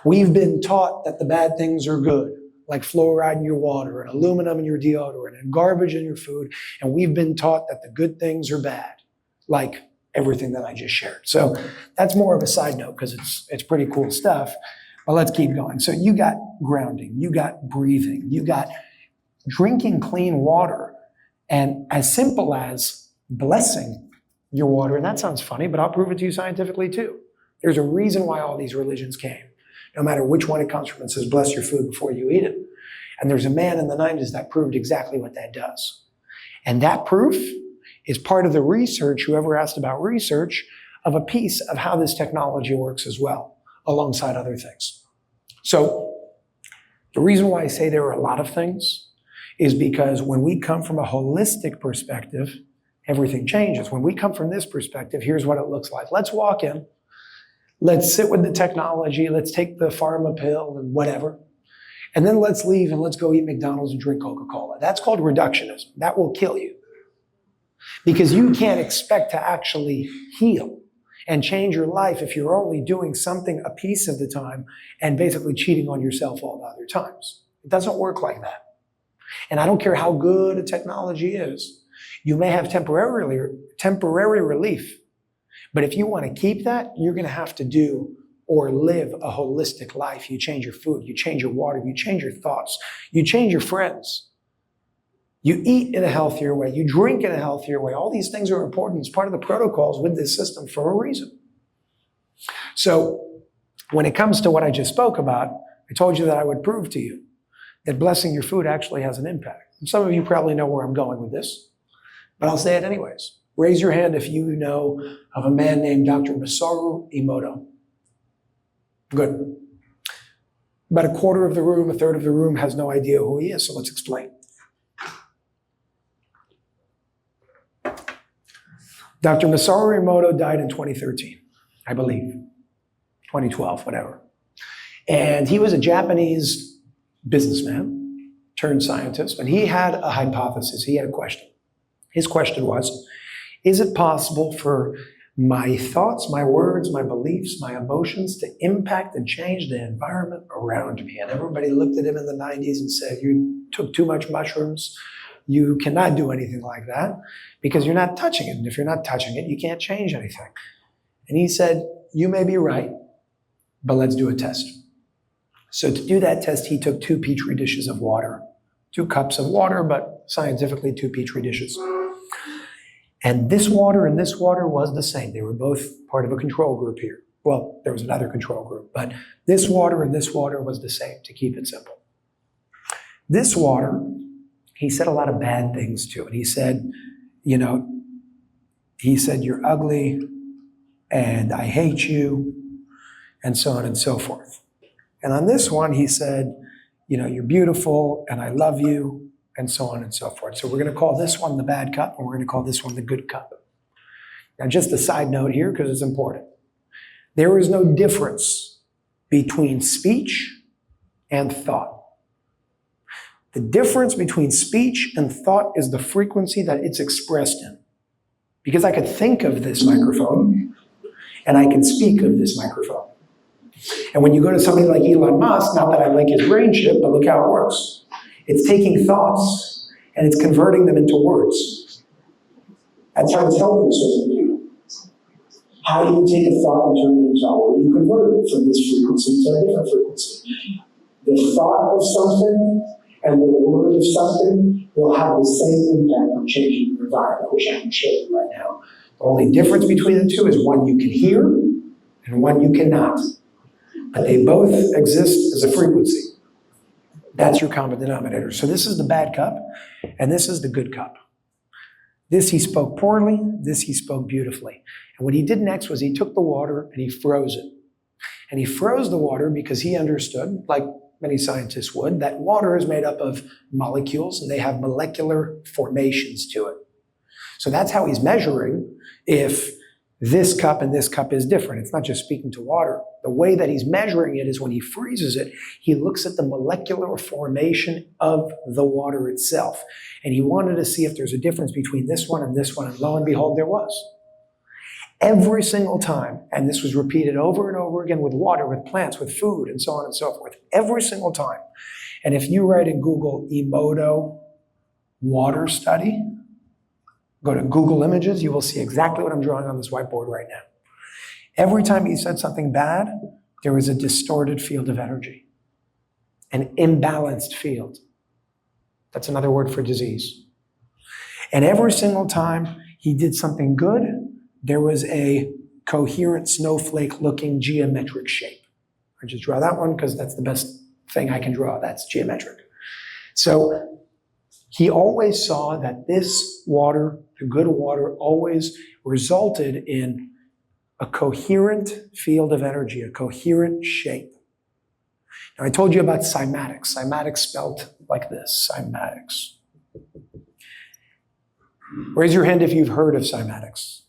We've been taught that the bad things are good, like fluoride in your water and aluminum in your deodorant and garbage in your food. And we've been taught that the good things are bad, like everything that I just shared. So that's more of a side note because it's pretty cool stuff. But let's keep going. So you got grounding, you got breathing, you got drinking clean water, and as simple as blessing your water. And that sounds funny, but I'll prove it to you scientifically too. There's a reason why all these religions came. No matter which one it comes from, it says, bless your food before you eat it. And there's a man in the 90s that proved exactly what that does. And that proof is part of the research, whoever asked about research, of a piece of how this technology works as well, alongside other things. So the reason why I say there are a lot of things is because when we come from a holistic perspective, everything changes. When we come from this perspective, here's what it looks like. Let's walk in. Let's sit with the technology. Let's take the pharma pill and whatever. And then let's leave and let's go eat McDonald's and drink Coca-Cola. That's called reductionism. That will kill you. Because you can't expect to actually heal and change your life if you're only doing something a piece of the time and basically cheating on yourself all the other times. It doesn't work like that. And I don't care how good a technology is. You may have temporary relief, but if you want to keep that, you're going to have to do or live a holistic life. You change your food, you change your water, you change your thoughts, you change your friends. You eat in a healthier way, you drink in a healthier way. All these things are important. It's part of the protocols with this system for a reason. So when it comes to what I just spoke about, I told you that I would prove to you that blessing your food actually has an impact. And some of you probably know where I'm going with this, but I'll say it anyways. Raise your hand if you know of a man named Dr. Masaru Emoto. Good. About a quarter of the room, a third of the room has no idea who he is, so let's explain. Dr. Masaru Emoto died in 2013, I believe. 2012, whatever. And he was a Japanese businessman turned scientist, and he had a hypothesis. He had a question. His question was, is it possible for my thoughts, my words, my beliefs, my emotions to impact and change the environment around me? And everybody looked at him in the 90s and said, you took too much mushrooms. You cannot do anything like that because you're not touching it. And if you're not touching it, you can't change anything. And he said, you may be right, but let's do a test. So to do that test, he took 2 petri dishes of water, 2 cups of water, but scientifically 2 petri dishes. And this water and this water was the same. They were both part of a control group here. Well, there was another control group, but this water and this water was the same, to keep it simple. This water, he said a lot of bad things to it. He said, you're ugly, and I hate you, and so on and so forth. And on this one, he said, you're beautiful, and I love you, and so on and so forth. So we're going to call this one the bad cup, and we're going to call this one the good cup. Now, just a side note here, because it's important. There is no difference between speech and thought. The difference between speech and thought is the frequency that it's expressed in. Because I could think of this microphone, and I can speak of this microphone. And when you go to somebody like Elon Musk, not that I like his brain chip, but look how it works. It's taking thoughts and it's converting them into words. That's how it's helping certain people. How do you take a thought and turn it into a word? You convert it from this frequency to a different frequency. The thought of something and the word of something will have the same impact on changing the environment, which I can show you right now. The only difference between the two is one you can hear and one you cannot. But they both exist as a frequency. That's your common denominator. So this is the bad cup, and this is the good cup. This he spoke poorly, this he spoke beautifully. And what he did next was he took the water and he froze it. And he froze the water because he understood, like many scientists would, that water is made up of molecules and they have molecular formations to it. So that's how he's measuring if this cup and this cup is different. It's not just speaking to water. The way that he's measuring it is when he freezes it, he looks at the molecular formation of the water itself. And he wanted to see if there's a difference between this one, and lo and behold, there was. Every single time, and this was repeated over and over again with water, with plants, with food, and so on and so forth, every single time. And if you write in Google Emoto water study, go to Google Images, you will see exactly what I'm drawing on this whiteboard right now. Every time he said something bad, there was a distorted field of energy, an imbalanced field. That's another word for disease. And every single time he did something good, there was a coherent snowflake-looking geometric shape. I just draw that one because that's the best thing I can draw. That's geometric. So he always saw that this water, the good water, always resulted in a coherent field of energy, a coherent shape. Now, I told you about cymatics. Cymatics spelled like this, cymatics. Raise your hand if you've heard of cymatics.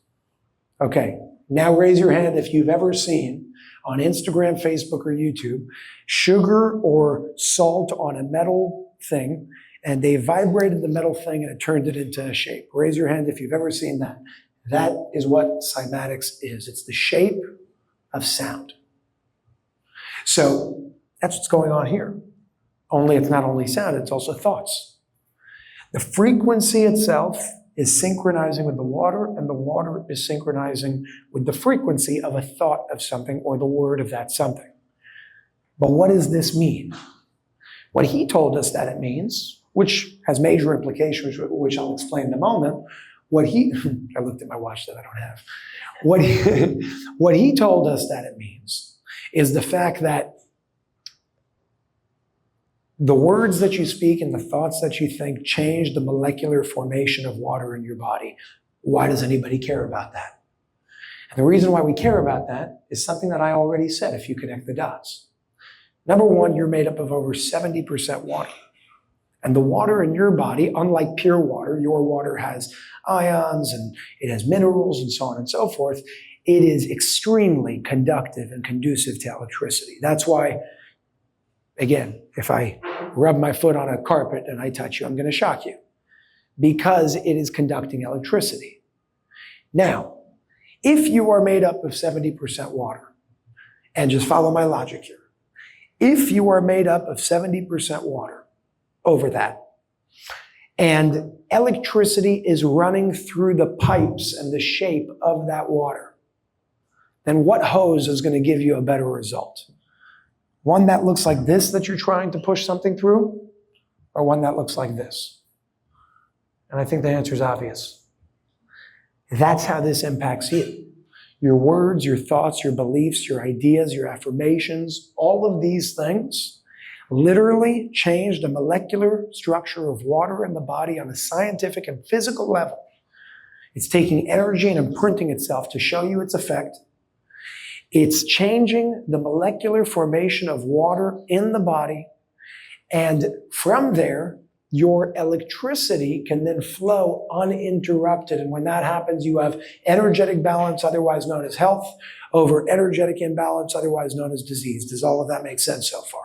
Okay, now raise your hand if you've ever seen on Instagram, Facebook, or YouTube sugar or salt on a metal thing, and they vibrated the metal thing and it turned it into a shape. Raise your hand if you've ever seen that. That is what cymatics is. It's the shape of sound. So that's what's going on here. Only it's not only sound, it's also thoughts. The frequency itself is synchronizing with the water, and the water is synchronizing with the frequency of a thought of something or the word of that something. But what does this mean? What he told us that it means, which has major implications, which I'll explain in a moment, I looked at my watch that I don't have. What he told us that it means is the fact that the words that you speak and the thoughts that you think change the molecular formation of water in your body. Why does anybody care about that? And the reason why we care about that is something that I already said if you connect the dots. Number one, you're made up of over 70% water. And the water in your body, unlike pure water, your water has ions and it has minerals and so on and so forth. It is extremely conductive and conducive to electricity. That's why, again, if I rub my foot on a carpet and I touch you, I'm going to shock you because it is conducting electricity. Now, if you are made up of 70% water, and just follow my logic here, if you are made up of 70% water over that, and electricity is running through the pipes and the shape of that water, then what hose is going to give you a better result? One that looks like this that you're trying to push something through, or one that looks like this? And I think the answer is obvious. That's how this impacts you. Your words, your thoughts, your beliefs, your ideas, your affirmations, all of these things literally change the molecular structure of water in the body on a scientific and physical level. It's taking energy and imprinting itself to show you its effect. It's changing the molecular formation of water in the body. And from there, your electricity can then flow uninterrupted. And when that happens, you have energetic balance, otherwise known as health, over energetic imbalance, otherwise known as disease. Does all of that make sense so far?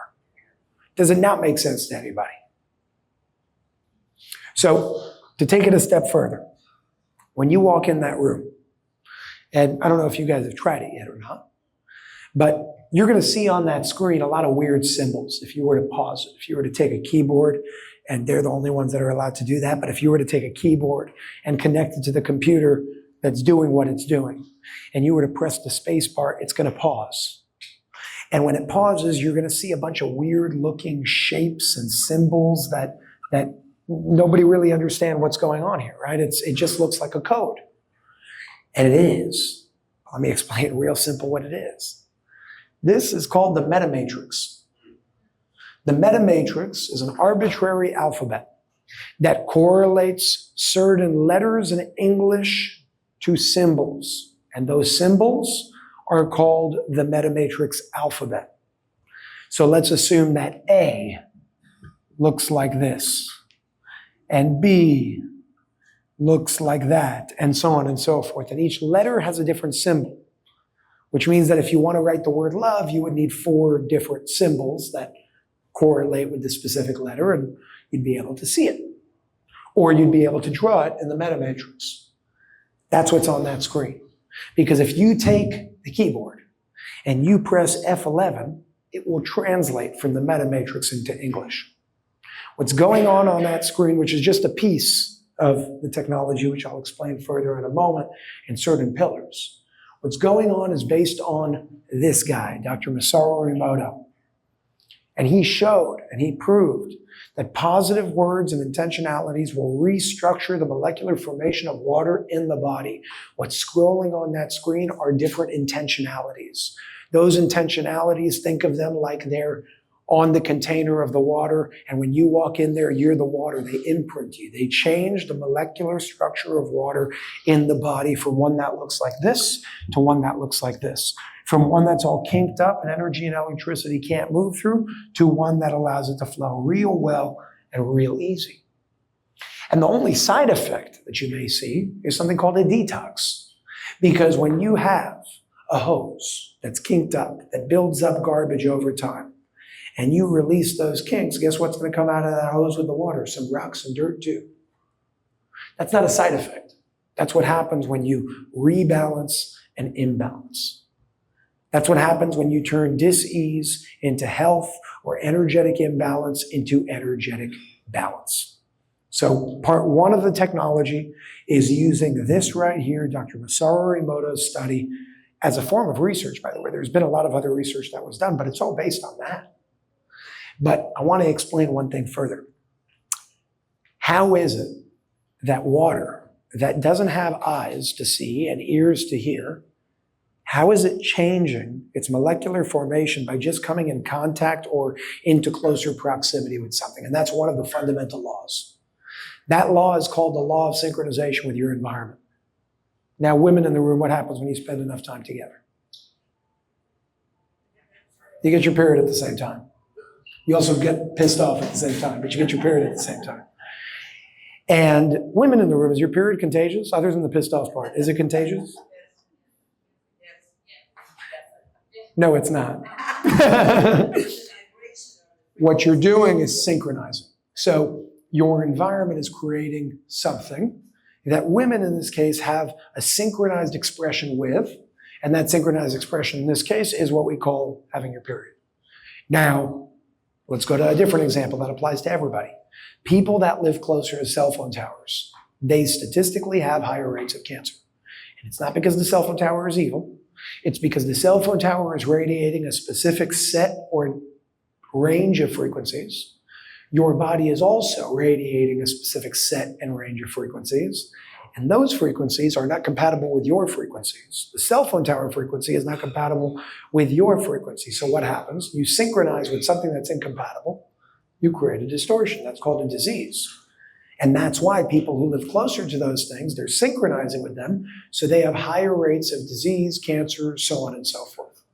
Does it not make sense to anybody? So, to take it a step further, when you walk in that room, and I don't know if you guys have tried it yet or not, but you're going to see on that screen a lot of weird symbols. If you were to pause it, if you were to take a keyboard, and they're the only ones that are allowed to do that, but if you were to take a keyboard and connect it to the computer that's doing what it's doing, and you were to press the space bar, it's going to pause. And when it pauses, you're going to see a bunch of weird looking shapes and symbols that nobody really understands what's going on here, right? It just looks like a code. And it is. Let me explain real simple what it is. This is called the metamatrix. The metamatrix is an arbitrary alphabet that correlates certain letters in English to symbols. And those symbols are called the metamatrix alphabet. So let's assume that A looks like this, and B looks like that, and so on and so forth. And each letter has a different symbol, which means that if you want to write the word love, you would need 4 different symbols that correlate with the specific letter, and you'd be able to see it. Or you'd be able to draw it in the metamatrix. That's what's on that screen. Because if you take the keyboard and you press F11, it will translate from the metamatrix into English. What's going on that screen, which is just a piece of the technology, which I'll explain further in a moment, in certain pillars. What's going on is based on this guy, Dr. Masaru Emoto. And he showed and he proved that positive words and intentionalities will restructure the molecular formation of water in the body. What's scrolling on that screen are different intentionalities. Those intentionalities, think of them like they're on the container of the water, and when you walk in there, you're the water. They imprint you. They change the molecular structure of water in the body from one that looks like this to one that looks like this. From one that's all kinked up and energy and electricity can't move through to one that allows it to flow real well and real easy. And the only side effect that you may see is something called a detox. Because when you have a hose that's kinked up, that builds up garbage over time, and you release those kinks, guess what's going to come out of that hose with the water? Some rocks and dirt too. That's not a side effect. That's what happens when you rebalance and imbalance. That's what happens when you turn dis-ease into health or energetic imbalance into energetic balance. So part one of the technology is using this right here, Dr. Masaru Emoto's study, as a form of research, by the way. There's been a lot of other research that was done, but it's all based on that. But I want to explain one thing further. How is it that water that doesn't have eyes to see and ears to hear, how is it changing its molecular formation by just coming in contact or into closer proximity with something? And that's one of the fundamental laws. That law is called the law of synchronization with your environment. Now, women in the room, what happens when you spend enough time together? You get your period at the same time. You also get pissed off at the same time, but you get your period at the same time. And women in the room, is your period contagious? Other than the pissed off part, is it contagious? No, it's not. What you're doing is synchronizing. So your environment is creating something that women in this case have a synchronized expression with, and that synchronized expression in this case is what we call having your period. Now, let's go to a different example that applies to everybody. People that live closer to cell phone towers, they statistically have higher rates of cancer. And it's not because the cell phone tower is evil. It's because the cell phone tower is radiating a specific set or range of frequencies. Your body is also radiating a specific set and range of frequencies. And those frequencies are not compatible with your frequencies. The cell phone tower frequency is not compatible with your frequency. So what happens? You synchronize with something that's incompatible. You create a distortion. That's called a disease. And that's why people who live closer to those things, they're synchronizing with them, so they have higher rates of disease, cancer, so on and so forth.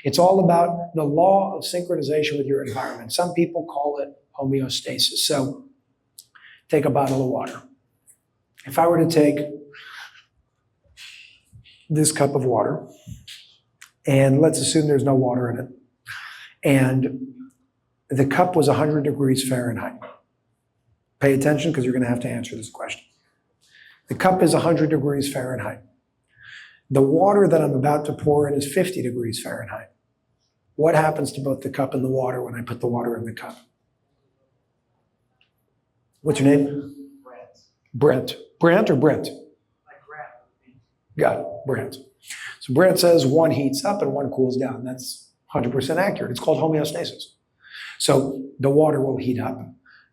It's all about the law of synchronization with your environment. Some people call it homeostasis. So take a bottle of water. If I were to take this cup of water, and let's assume there's no water in it, and the cup was 100 degrees Fahrenheit. Pay attention because you're going to have to answer this question. The cup is 100 degrees Fahrenheit. The water that I'm about to pour in is 50 degrees Fahrenheit. What happens to both the cup and the water when I put the water in the cup? What's your name? Brent. Brent or Brent? Like Brent. Got it, Brent. So Brent says one heats up and one cools down. That's 100% accurate. It's called homeostasis. So the water will heat up.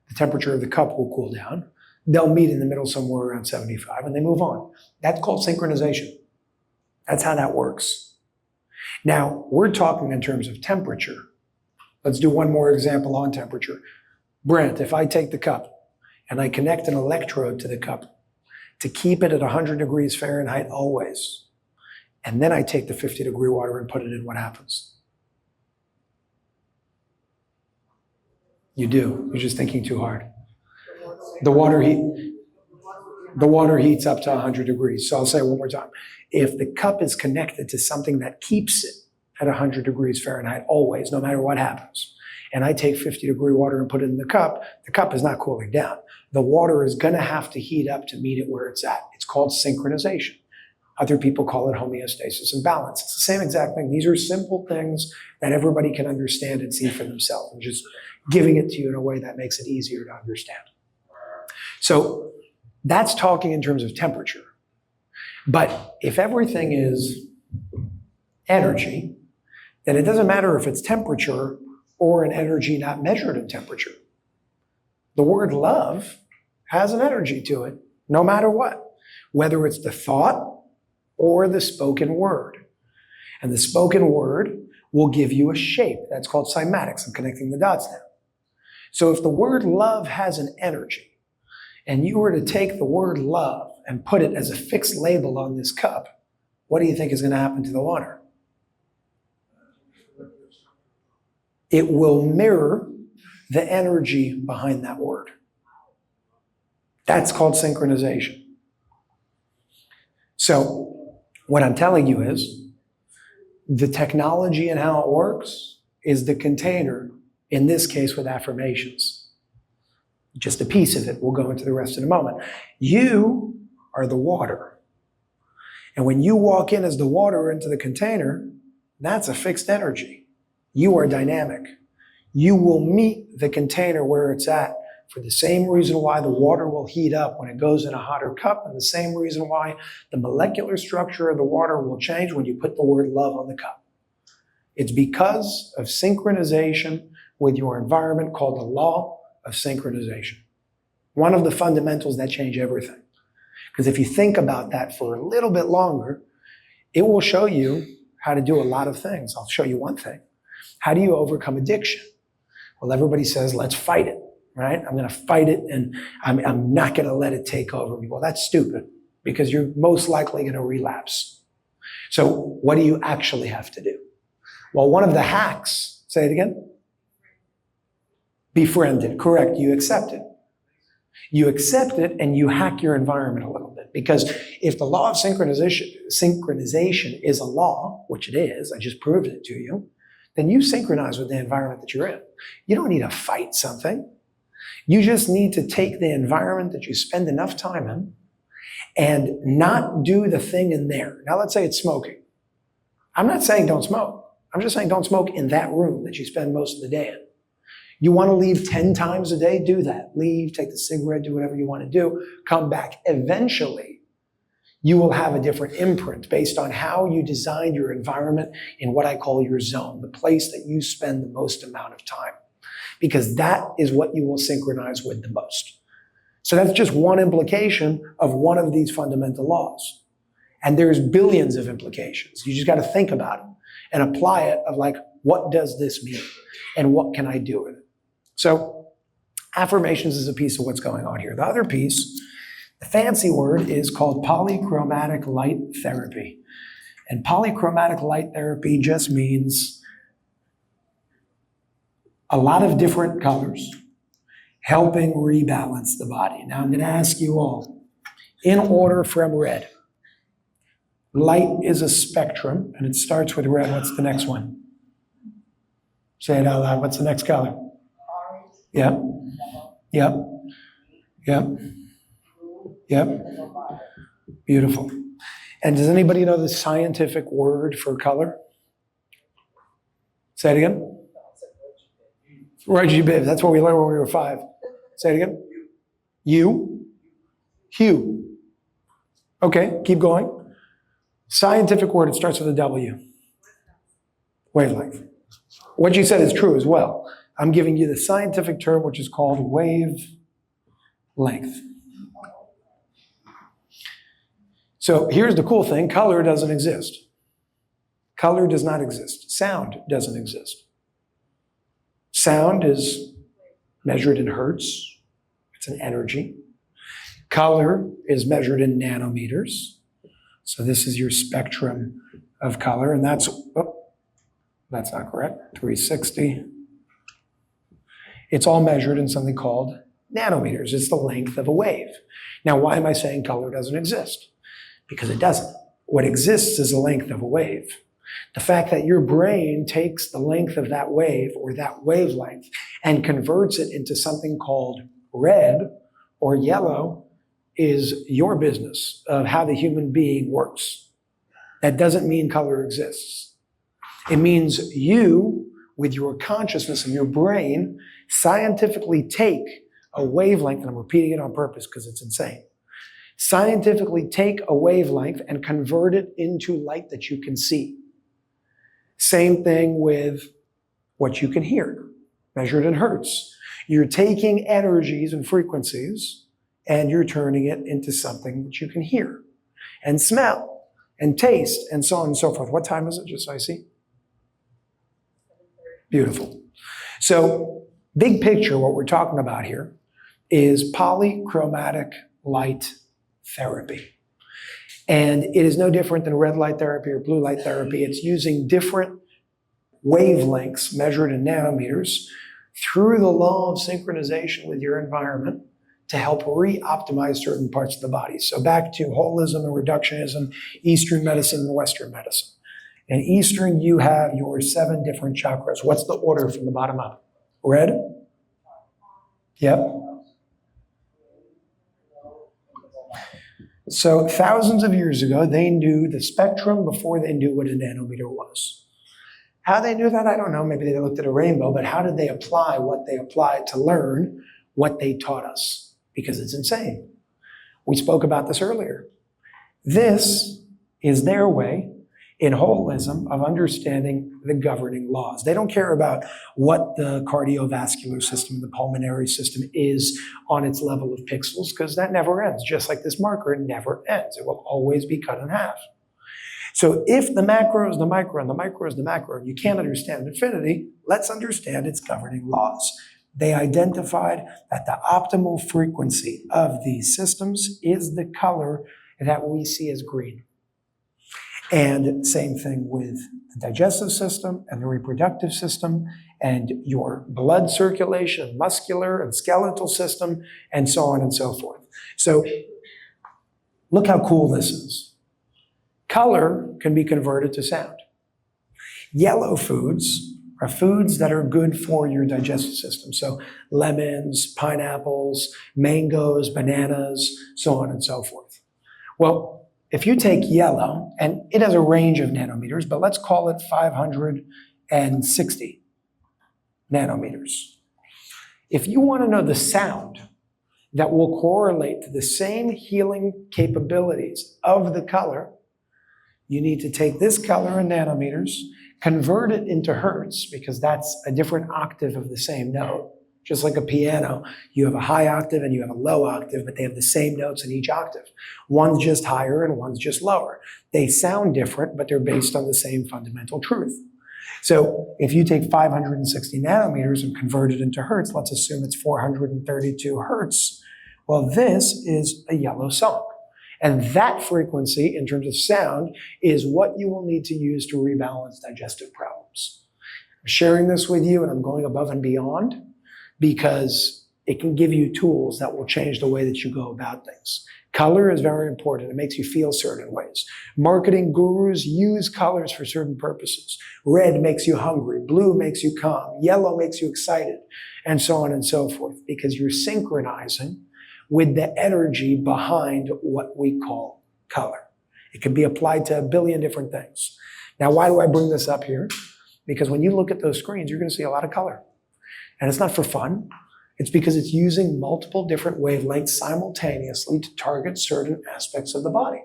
The temperature of the cup will cool down. They'll meet in the middle somewhere around 75 and they move on. That's called synchronization. That's how that works. Now, we're talking in terms of temperature. Let's do one more example on temperature. Brent, if I take the cup and I connect an electrode to the cup to keep it at 100 degrees Fahrenheit always, and then I take the 50-degree water and put it in, what happens? You do. You're just thinking too hard. The water heats up to 100 degrees. So I'll say it one more time. If the cup is connected to something that keeps it at 100 degrees Fahrenheit always, no matter what happens, and I take 50-degree water and put it in the cup is not cooling down. The water is going to have to heat up to meet it where it's at. It's called synchronization. Other people call it homeostasis and balance. It's the same exact thing. These are simple things that everybody can understand and see for themselves. And just giving it to you in a way that makes it easier to understand. So that's talking in terms of temperature. But if everything is energy, then it doesn't matter if it's temperature or an energy not measured in temperature. The word love has an energy to it, no matter what, whether it's the thought or the spoken word. And the spoken word will give you a shape. That's called cymatics. I'm connecting the dots now. So if the word love has an energy, and you were to take the word love and put it as a fixed label on this cup, what do you think is going to happen to the water? It will mirror the energy behind that word. That's called synchronization. So what I'm telling you is the technology and how it works is the container, in this case with affirmations. Just a piece of it. We'll go into the rest in a moment. You are the water. And when you walk in as the water into the container, that's a fixed energy. You are dynamic. you will meet the container where it's at for the same reason why the water will heat up when it goes in a hotter cup, and the same reason why the molecular structure of the water will change when you put the word love on the cup. It's because of synchronization with your environment, called the law of synchronization. One of the fundamentals that change everything. Because if you think about that for a little bit longer, it will show you how to do a lot of things. I'll show you one thing. How do you overcome addiction? Well, everybody says, let's fight it, right? I'm going to fight it, and I'm not going to let it take over me. Well, that's stupid, because you're most likely going to relapse. So what do you actually have to do? Well, one of the hacks, say it again. Befriended, correct. You accept it. You accept it and you hack your environment a little bit. Because if the law of synchronization is a law, which it is, I just proved it to you, then you synchronize with the environment that you're in. You don't need to fight something. You just need to take the environment that you spend enough time in and not do the thing in there. Now, let's say it's smoking. I'm not saying don't smoke. I'm just saying don't smoke in that room that you spend most of the day in. You want to leave 10 times a day? Do that. Leave, take the cigarette, do whatever you want to do, come back. Eventually, you will have a different imprint based on how you designed your environment in what I call your zone, the place that you spend the most amount of time. Because that is what you will synchronize with the most. So that's just one implication of one of these fundamental laws. And there's billions of implications. You just got to think about it and apply it of like, what does this mean? And what can I do with it? So affirmations is a piece of what's going on here. The other piece, the fancy word, is called polychromatic light therapy. And polychromatic light therapy just means a lot of different colors helping rebalance the body. Now I'm going to ask you all, in order from red. Light is a spectrum, and it starts with red. What's the next one? Say it out loud. What's the next color? Orange. Yep. Yep. Yep. Yep. Beautiful. And does anybody know the scientific word for color? Say it again. RGB. That's what we learned when we were 5. Say it again. U. Hue. Okay, keep going. Scientific word, it starts with a W. Wavelength. What you said is true as well. I'm giving you the scientific term, which is called wavelength. So here's the cool thing. Color doesn't exist. Color does not exist. Sound doesn't exist. Sound is measured in hertz. It's an energy. Color is measured in nanometers. So this is your spectrum of color, and that's not correct, 360. It's all measured in something called nanometers. It's the length of a wave. Now, why am I saying color doesn't exist? Because it doesn't. What exists is the length of a wave. The fact that your brain takes the length of that wave or that wavelength and converts it into something called red or yellow is your business of how the human being works. That doesn't mean color exists. It means you, with your consciousness and your brain, scientifically take a wavelength, and I'm repeating it on purpose because it's insane, scientifically take a wavelength and convert it into light that you can see. Same thing with what you can hear, measured in hertz. You're taking energies and frequencies and you're turning it into something that you can hear and smell and taste and so on and so forth. What time is it, just so I see? Beautiful. So big picture, what we're talking about here is polychromatic light therapy. And it is no different than red light therapy or blue light therapy. It's using different wavelengths measured in nanometers through the law of synchronization with your environment to help re-optimize certain parts of the body. So back to holism and reductionism, Eastern medicine and Western medicine. In Eastern, you have your 7 different chakras. What's the order from the bottom up? Red? Yep. So thousands of years ago, they knew the spectrum before they knew what a nanometer was. How they knew that, I don't know. Maybe they looked at a rainbow, but how did they apply what they applied to learn what they taught us? Because it's insane. We spoke about this earlier. This is their way in holism of understanding the governing laws. They don't care about what the cardiovascular system, the pulmonary system is on its level of pixels, because that never ends. Just like this marker, it never ends. It will always be cut in half. So if the macro is the micro and the micro is the macro, and you can't understand infinity, let's understand its governing laws. They identified that the optimal frequency of these systems is the color that we see as green. And same thing with the digestive system and the reproductive system and your blood circulation, muscular and skeletal system, and so on and so forth. So look how cool this is. Color can be converted to sound. Yellow foods are foods that are good for your digestive system. So lemons, pineapples, mangoes, bananas, so on and so forth. Well, if you take yellow, and it has a range of nanometers, but let's call it 560 nanometers. If you want to know the sound that will correlate to the same healing capabilities of the color, you need to take this color in nanometers, convert it into hertz, because that's a different octave of the same note. Just like a piano, you have a high octave and you have a low octave, but they have the same notes in each octave. One's just higher and one's just lower. They sound different, but they're based on the same fundamental truth. So if you take 560 nanometers and convert it into hertz, let's assume it's 432 hertz. Well, this is a yellow song. And that frequency, in terms of sound, is what you will need to use to rebalance digestive problems. I'm sharing this with you, and I'm going above and beyond because it can give you tools that will change the way that you go about things. Color is very important. It makes you feel certain ways. Marketing gurus use colors for certain purposes. Red makes you hungry. Blue makes you calm. Yellow makes you excited, and so on and so forth, because you're synchronizing with the energy behind what we call color. It can be applied to a billion different things. Now, why do I bring this up here? Because when you look at those screens, you're going to see a lot of color. And it's not for fun. It's because it's using multiple different wavelengths simultaneously to target certain aspects of the body.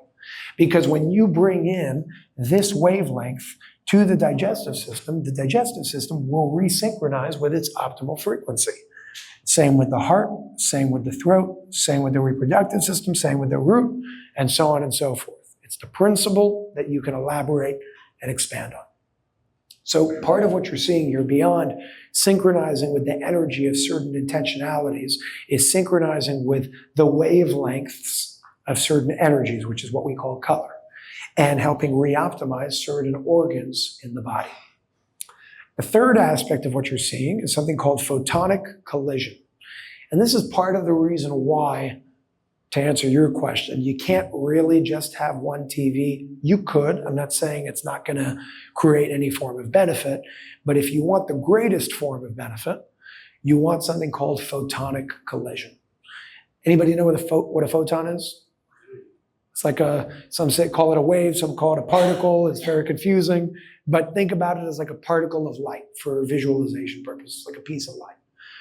Because when you bring in this wavelength to the digestive system will resynchronize with its optimal frequency. Same with the heart, same with the throat, same with the reproductive system, same with the root, and so on and so forth. It's the principle that you can elaborate and expand on. So part of what you're seeing here beyond synchronizing with the energy of certain intentionalities is synchronizing with the wavelengths of certain energies, which is what we call color, and helping reoptimize certain organs in the body. The third aspect of what you're seeing is something called photonic collision. And this is part of the reason why, to answer your question, you can't really just have one TV. You could. I'm not saying it's not going to create any form of benefit, but if you want the greatest form of benefit, you want something called photonic collision. Anybody know what a photon is? It's like some say call it a wave, some call it a particle. It's very confusing, but think about it as like a particle of light for visualization purposes, like a piece of light.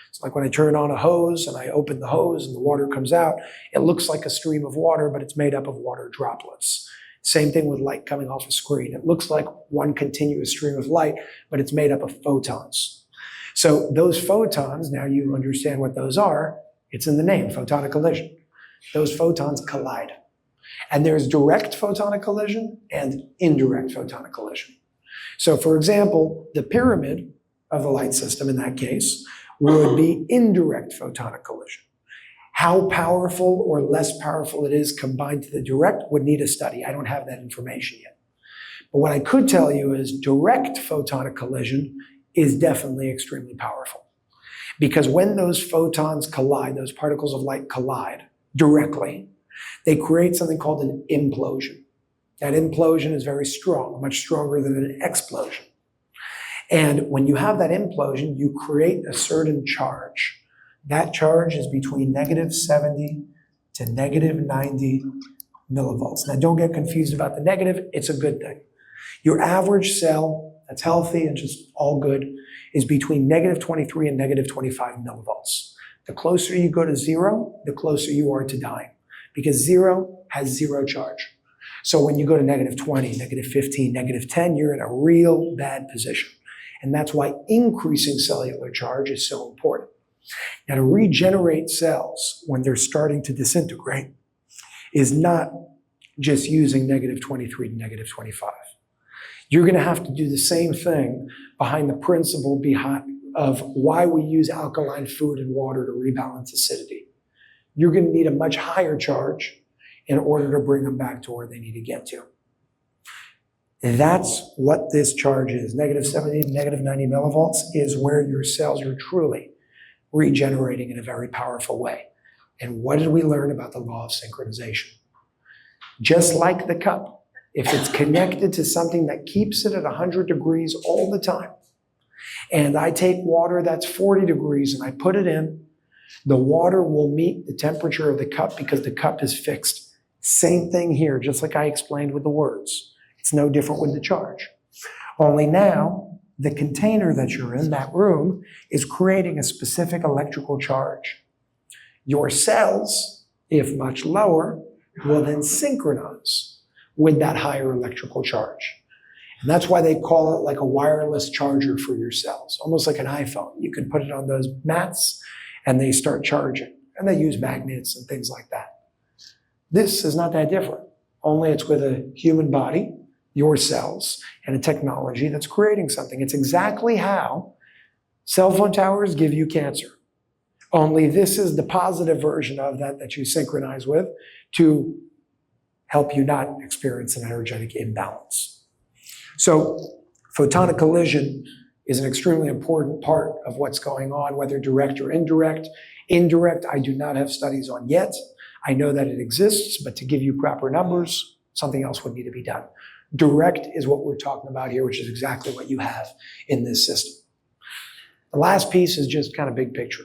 It's like when I turn on a hose and I open the hose and the water comes out, it looks like a stream of water, but it's made up of water droplets. Same thing with light coming off a screen. It looks like one continuous stream of light, but it's made up of photons. So those photons, now you understand what those are, it's in the name, photonic collision. Those photons collide. And there's direct photonic collision and indirect photonic collision. So for example, the pyramid of the light system in that case would be indirect photonic collision. How powerful or less powerful it is combined to the direct would need a study. I don't have that information yet. But what I could tell you is direct photonic collision is definitely extremely powerful. Because when those photons collide, those particles of light collide directly, they create something called an implosion. That implosion is very strong, much stronger than an explosion. And when you have that implosion, you create a certain charge. That charge is between -70 to -90 millivolts. Now don't get confused about the negative, it's a good thing. Your average cell that's healthy and just all good, is between negative 23 and negative 25 millivolts. The closer you go to zero, the closer you are to dying, because zero has zero charge. So when you go to negative 20, negative 15, negative 10, you're in a real bad position. And that's why increasing cellular charge is so important. Now, to regenerate cells when they're starting to disintegrate is not just using negative 23 to negative 25. You're going to have to do the same thing behind the principle of why we use alkaline food and water to rebalance acidity. You're going to need a much higher charge in order to bring them back to where they need to get to. And that's what this charge is. Negative 70 to negative 90 millivolts is where your cells are truly regenerating in a very powerful way. And what did we learn about the law of synchronization? Just like the cup, if it's connected to something that keeps it at 100 degrees all the time, and I take water that's 40 degrees and I put it in, the water will meet the temperature of the cup because the cup is fixed. Same thing here, just like I explained with the words. It's no different with the charge. Only now, the container that you're in, that room, is creating a specific electrical charge. Your cells, if much lower, will then synchronize with that higher electrical charge. And that's why they call it like a wireless charger for your cells, almost like an iPhone. You can put it on those mats and they start charging. And they use magnets and things like that. This is not that different, only it's with a human body, your cells, and a technology that's creating something. It's exactly how cell phone towers give you cancer. Only this is the positive version of that you synchronize with to help you not experience an energetic imbalance. So photonic collision is an extremely important part of what's going on, whether direct or indirect. Indirect, I do not have studies on yet. I know that it exists, but to give you proper numbers, something else would need to be done. Direct is what we're talking about here, which is exactly what you have in this system. The last piece is just kind of big picture.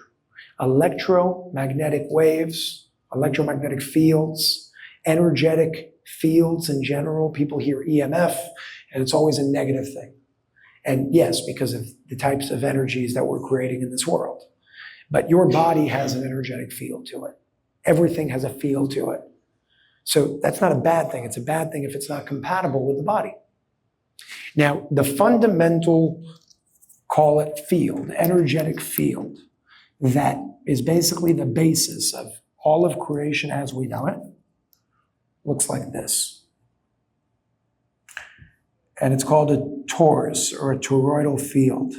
Electromagnetic waves, electromagnetic fields, energetic fields in general. People hear EMF, and it's always a negative thing. And yes, because of the types of energies that we're creating in this world. But your body has an energetic field to it. Everything has a field to it. So that's not a bad thing. It's a bad thing if it's not compatible with the body. Now, the fundamental, call it field, energetic field, that is basically the basis of all of creation as we know it, looks like this. And it's called a torus or a toroidal field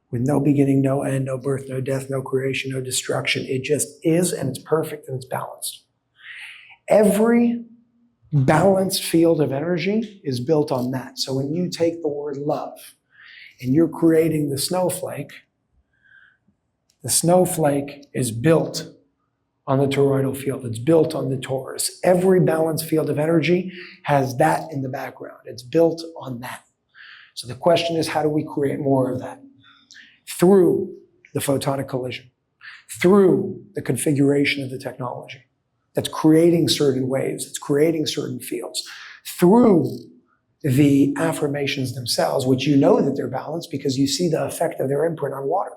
with no beginning, no end, no birth, no death, no creation, no destruction. It just is, and it's perfect, and it's balanced. Every balanced field of energy is built on that. So when you take the word love and you're creating the snowflake is built on the toroidal field. It's built on the torus. Every balanced field of energy has that in the background. It's built on that. So the question is, how do we create more of that? Through the photonic collision, through the configuration of the technology that's creating certain waves, it's creating certain fields, through the affirmations themselves, which you know that they're balanced because you see the effect of their imprint on water.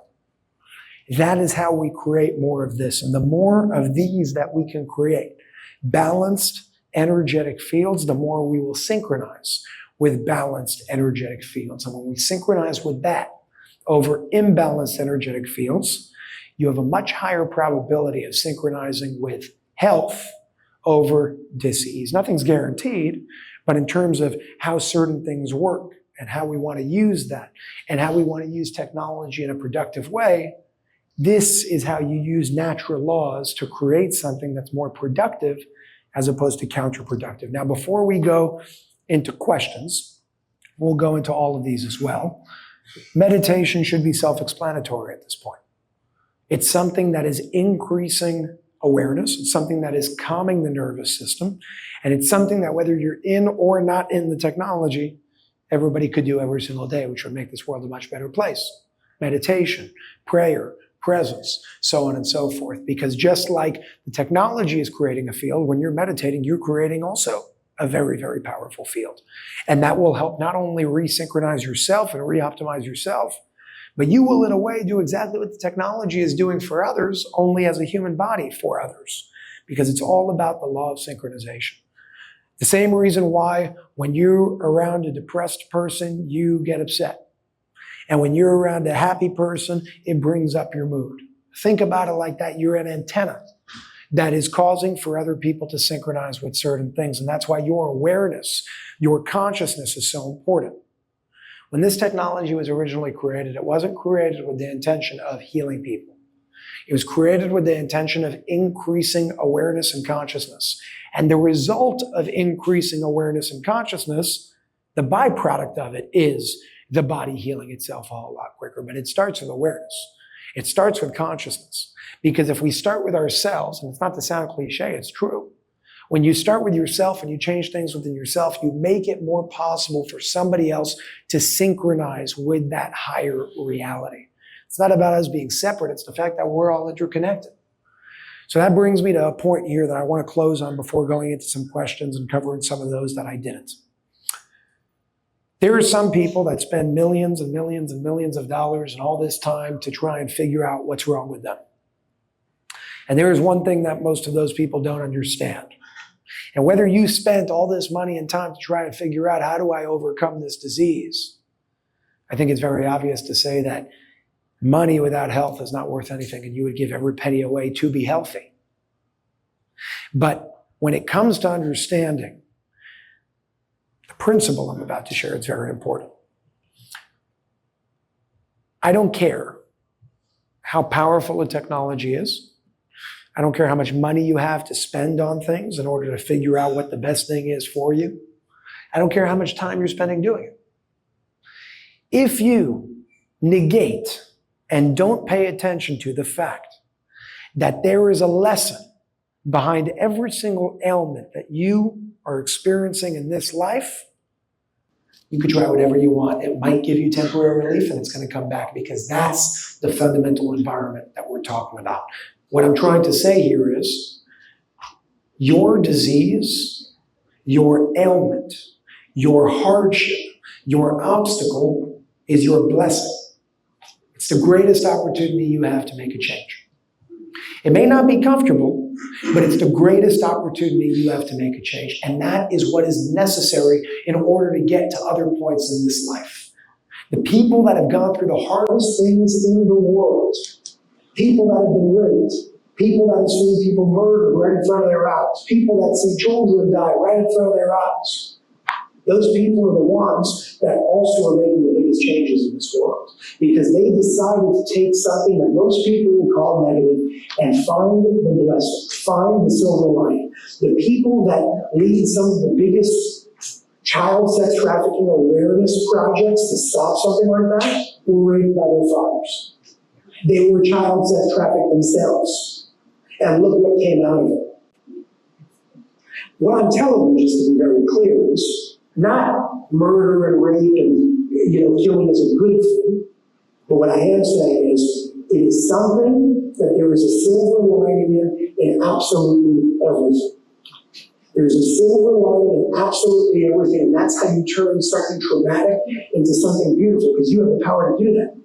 That is how we create more of this. And the more of these that we can create, balanced energetic fields, the more we will synchronize with balanced energetic fields. And when we synchronize with that over imbalanced energetic fields, you have a much higher probability of synchronizing with health over disease. Nothing's guaranteed, but in terms of how certain things work and how we want to use that and how we want to use technology in a productive way, this is how you use natural laws to create something that's more productive as opposed to counterproductive. Now, before we go into questions, we'll go into all of these as well. Meditation should be self-explanatory at this point. It's something that is increasing awareness. It's something that is calming the nervous system. And it's something that whether you're in or not in the technology, everybody could do every single day, which would make this world a much better place. Meditation, prayer, presence, so on and so forth. Because just like the technology is creating a field, when you're meditating, you're creating also a very, very powerful field. And that will help not only resynchronize yourself and reoptimize yourself, but you will in a way do exactly what the technology is doing for others, only as a human body for others, because it's all about the law of synchronization. The same reason why when you're around a depressed person, you get upset. And when you're around a happy person, it brings up your mood. Think about it like that. You're an antenna that is causing for other people to synchronize with certain things. And that's why your awareness, your consciousness is so important. When this technology was originally created, it wasn't created with the intention of healing people. It was created with the intention of increasing awareness and consciousness. And the result of increasing awareness and consciousness, the byproduct of it is the body healing itself a whole lot quicker. But it starts with awareness. It starts with consciousness. Because if we start with ourselves, and it's not to sound cliche, it's true. When you start with yourself and you change things within yourself, you make it more possible for somebody else to synchronize with that higher reality. It's not about us being separate. It's the fact that we're all interconnected. So that brings me to a point here that I want to close on before going into some questions and covering some of those that I didn't. There are some people that spend millions and millions and millions of dollars and all this time to try and figure out what's wrong with them. And there is one thing that most of those people don't understand. And whether you spent all this money and time to try and figure out how do I overcome this disease, I think it's very obvious to say that money without health is not worth anything, and you would give every penny away to be healthy. But when it comes to understanding the principle I'm about to share, it's very important. I don't care how powerful a technology is. I don't care how much money you have to spend on things in order to figure out what the best thing is for you. I don't care how much time you're spending doing it. If you negate and don't pay attention to the fact that there is a lesson behind every single ailment that you are experiencing in this life, you could try whatever you want. It might give you temporary relief and it's going to come back, because that's the fundamental environment that we're talking about. What I'm trying to say here is your disease, your ailment, your hardship, your obstacle is your blessing. It's the greatest opportunity you have to make a change. It may not be comfortable, but it's the greatest opportunity you have to make a change. And that is what is necessary in order to get to other points in this life. The people that have gone through the hardest things in the world, people that have been raped, people that have seen people murdered right in front of their eyes, people that see children die right in front of their eyes, those people are the ones that also are making the biggest changes in this world, because they decided to take something that most people would call negative and find the blessing, find the silver lining. The people that lead some of the biggest child sex trafficking awareness projects to stop something like that were raped by their fathers. They were child sex trafficked themselves. And look what came out of it. What I'm telling you, just to be very clear, is not murder and rape and killing is a good thing. But what I am saying is it is something that there is a silver lining in absolutely everything. There's a silver lining in absolutely everything, and that's how you turn something traumatic into something beautiful, because you have the power to do that.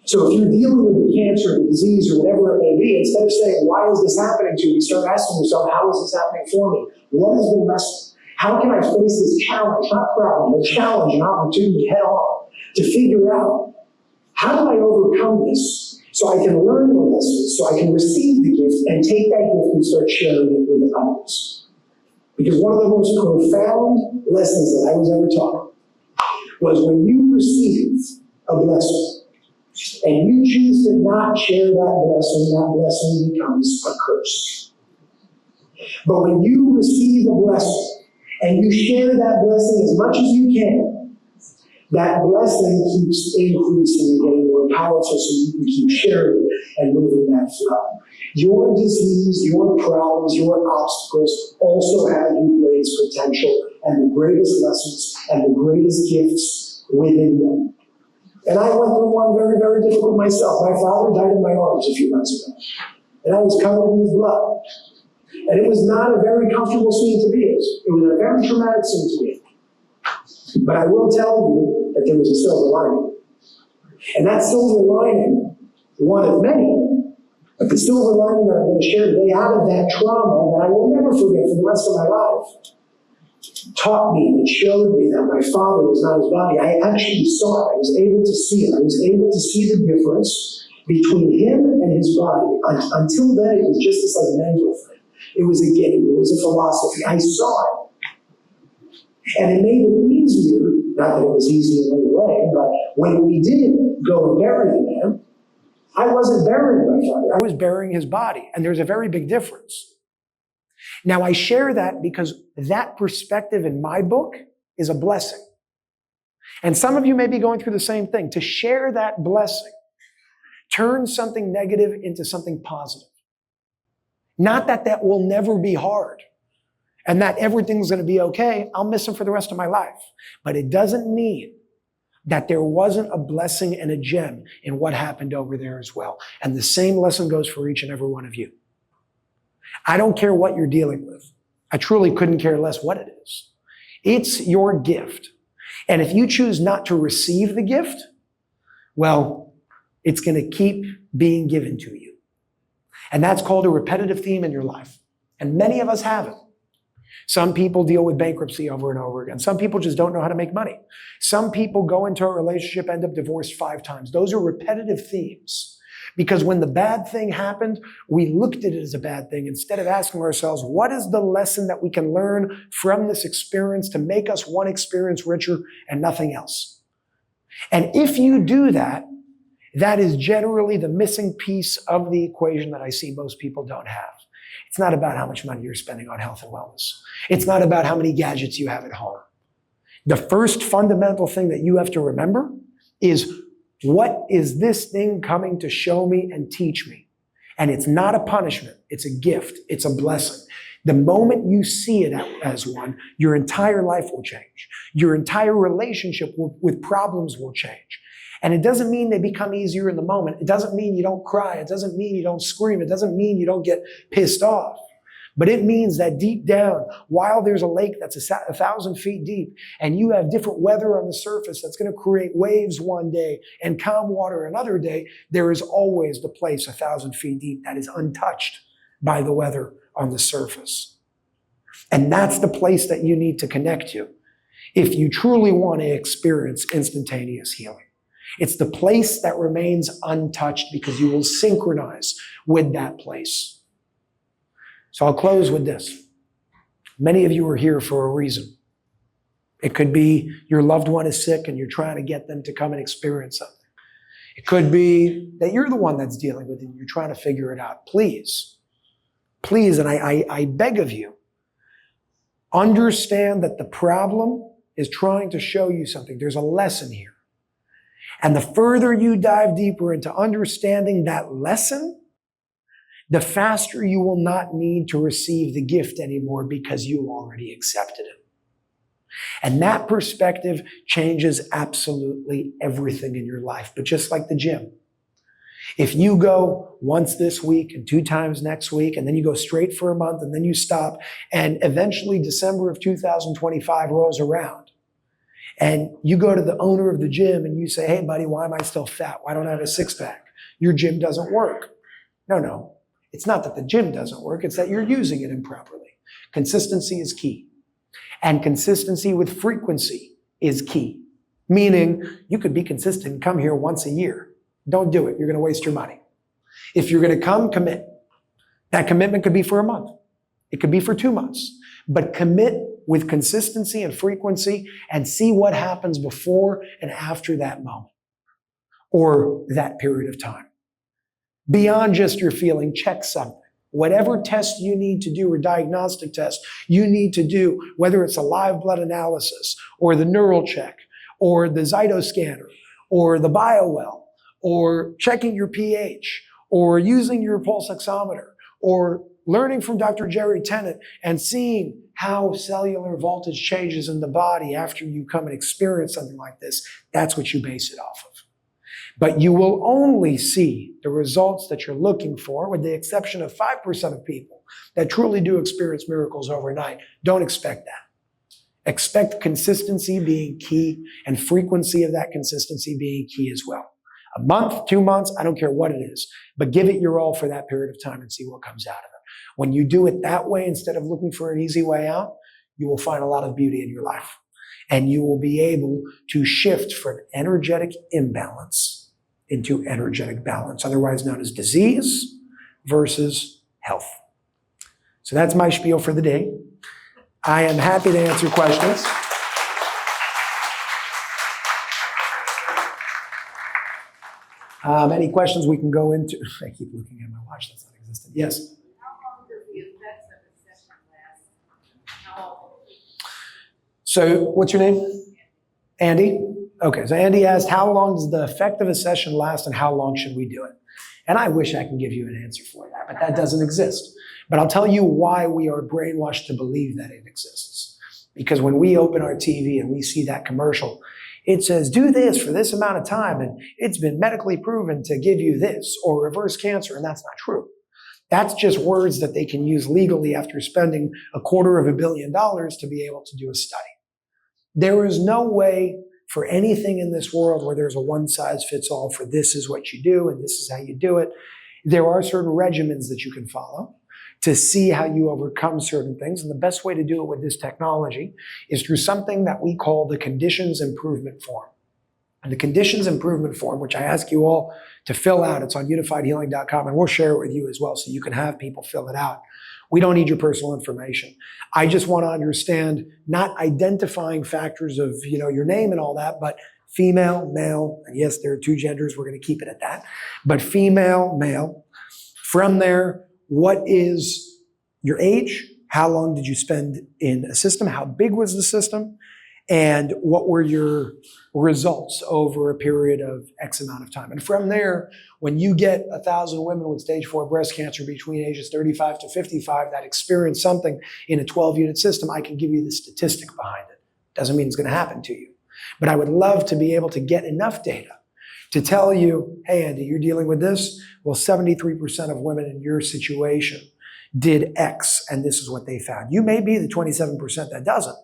So if you're dealing with the cancer, the disease, or whatever it may be, instead of saying, why is this happening to me, start asking yourself, how is this happening for me? What is the lesson? How can I face this challenge, not problem, but challenge and opportunity head on to figure out, how do I overcome this so I can learn the lessons, so I can receive the gift and take that gift and start sharing it with others? Because one of the most profound lessons that I was ever taught was when you receive a blessing, and you choose to not share that blessing becomes a curse. But when you receive a blessing, and you share that blessing as much as you can, that blessing keeps increasing and getting more powerful, so you can keep sharing and moving that flow. Your disease, your problems, your obstacles also have the greatest potential and the greatest lessons and the greatest gifts within them. And I went through one very, very difficult myself. My father died in my arms a few months ago. And I was covered in his blood. And it was not a very comfortable scene to be in. It was a very traumatic scene to be in. But I will tell you that there was a silver lining. And that silver lining, one of many, but the silver lining that I'm going to share today out of that trauma that I will never forget for the rest of my life, taught me and showed me that my father was not his body. I actually saw it. I was able to see it. I was able to see the difference between him and his body. Until then, it was just this like mental thing. It was a game. It was a philosophy. I saw it. And it made it easier, not that it was easy in any way, but when we did go and bury the man, I wasn't burying my father. I was burying his body. And there's a very big difference. Now, I share that because that perspective in my book is a blessing. And some of you may be going through the same thing. To share that blessing, turn something negative into something positive. Not that that will never be hard and that everything's going to be okay. I'll miss him for the rest of my life. But it doesn't mean that there wasn't a blessing and a gem in what happened over there as well. And the same lesson goes for each and every one of you. I don't care what you're dealing with. I truly couldn't care less what it is. It's your gift. And if you choose not to receive the gift, well, it's going to keep being given to you. And that's called a repetitive theme in your life. And many of us have it. Some people deal with bankruptcy over and over again. Some people just don't know how to make money. Some people go into a relationship, end up divorced 5 times. Those are repetitive themes. Because when the bad thing happened, we looked at it as a bad thing instead of asking ourselves, what is the lesson that we can learn from this experience to make us one experience richer and nothing else? And if you do that, that is generally the missing piece of the equation that I see most people don't have. It's not about how much money you're spending on health and wellness. It's not about how many gadgets you have at home. The first fundamental thing that you have to remember is, what is this thing coming to show me and teach me? And it's not a punishment. It's a gift. It's a blessing. The moment you see it as one, your entire life will change. Your entire relationship with problems will change. And it doesn't mean they become easier in the moment. It doesn't mean you don't cry. It doesn't mean you don't scream. It doesn't mean you don't get pissed off. But it means that deep down, while there's a lake that's 1,000 feet deep, and you have different weather on the surface that's going to create waves one day and calm water another day, there is always the place 1,000 feet deep that is untouched by the weather on the surface. And that's the place that you need to connect to if you truly want to experience instantaneous healing. It's the place that remains untouched because you will synchronize with that place. So I'll close with this. Many of you are here for a reason. It could be your loved one is sick and you're trying to get them to come and experience something. It could be that you're the one that's dealing with it and you're trying to figure it out. Please, and I beg of you, understand that the problem is trying to show you something. There's a lesson here. And the further you dive deeper into understanding that lesson, the faster you will not need to receive the gift anymore because you already accepted it. And that perspective changes absolutely everything in your life. But just like the gym, if you go once this week and 2 times next week, and then you go straight for a month and then you stop, and eventually December of 2025 rolls around, and you go to the owner of the gym and you say, hey buddy, why am I still fat? Why don't I have a 6-pack? Your gym doesn't work. No. It's not that the gym doesn't work, it's that you're using it improperly. Consistency is key. And consistency with frequency is key. Meaning, you could be consistent and come here once a year. Don't do it. You're going to waste your money. If you're going to come, commit. That commitment could be for a month. It could be for 2 months. But commit with consistency and frequency and see what happens before and after that moment or that period of time. Beyond just your feeling, check something. Whatever test you need to do or diagnostic test you need to do, whether it's a live blood analysis or the neural check or the Zytoscanner or the BioWell or checking your pH or using your pulse oximeter or learning from Dr. Jerry Tennant and seeing how cellular voltage changes in the body after you come and experience something like this, that's what you base it off of. But you will only see the results that you're looking for, with the exception of 5% of people that truly do experience miracles overnight. Don't expect that. Expect consistency being key and frequency of that consistency being key as well. A month, 2 months, I don't care what it is, but give it your all for that period of time and see what comes out of it. When you do it that way, instead of looking for an easy way out, you will find a lot of beauty in your life. And you will be able to shift from energetic imbalance into energetic balance, otherwise known as disease versus health. So that's my spiel for the day. I am happy to answer questions. Any questions we can go into? I keep looking at my watch, that's not existent. Yes? How long does the effects of the session last? How long? So what's your name? Andy? Okay, so Andy asked, how long does the effect of a session last and how long should we do it? And I wish I can give you an answer for that, but that doesn't exist. But I'll tell you why we are brainwashed to believe that it exists. Because when we open our TV and we see that commercial, it says, do this for this amount of time, and it's been medically proven to give you this, or reverse cancer, and that's not true. That's just words that they can use legally after spending $250 million to be able to do a study. There is no way for anything in this world where there's a one-size-fits-all for this is what you do and this is how you do it. There are certain regimens that you can follow to see how you overcome certain things. And the best way to do it with this technology is through something that we call the conditions improvement form. And the conditions improvement form, which I ask you all to fill out, it's on unifiedhealing.com, and we'll share it with you as well so you can have people fill it out. We don't need your personal information. I just want to understand, not identifying factors of, your name and all that, but female, male, and yes, there are two genders, we're going to keep it at that, but female, male. From there, what is your age? How long did you spend in a system? How big was the system? And what were your results over a period of X amount of time? And from there, when you get 1,000 women with stage 4 breast cancer between ages 35 to 55 that experience something in a 12-unit system, I can give you the statistic behind it. Doesn't mean it's going to happen to you. But I would love to be able to get enough data to tell you, hey, Andy, you're dealing with this? Well, 73% of women in your situation did X, and this is what they found. You may be the 27% that doesn't.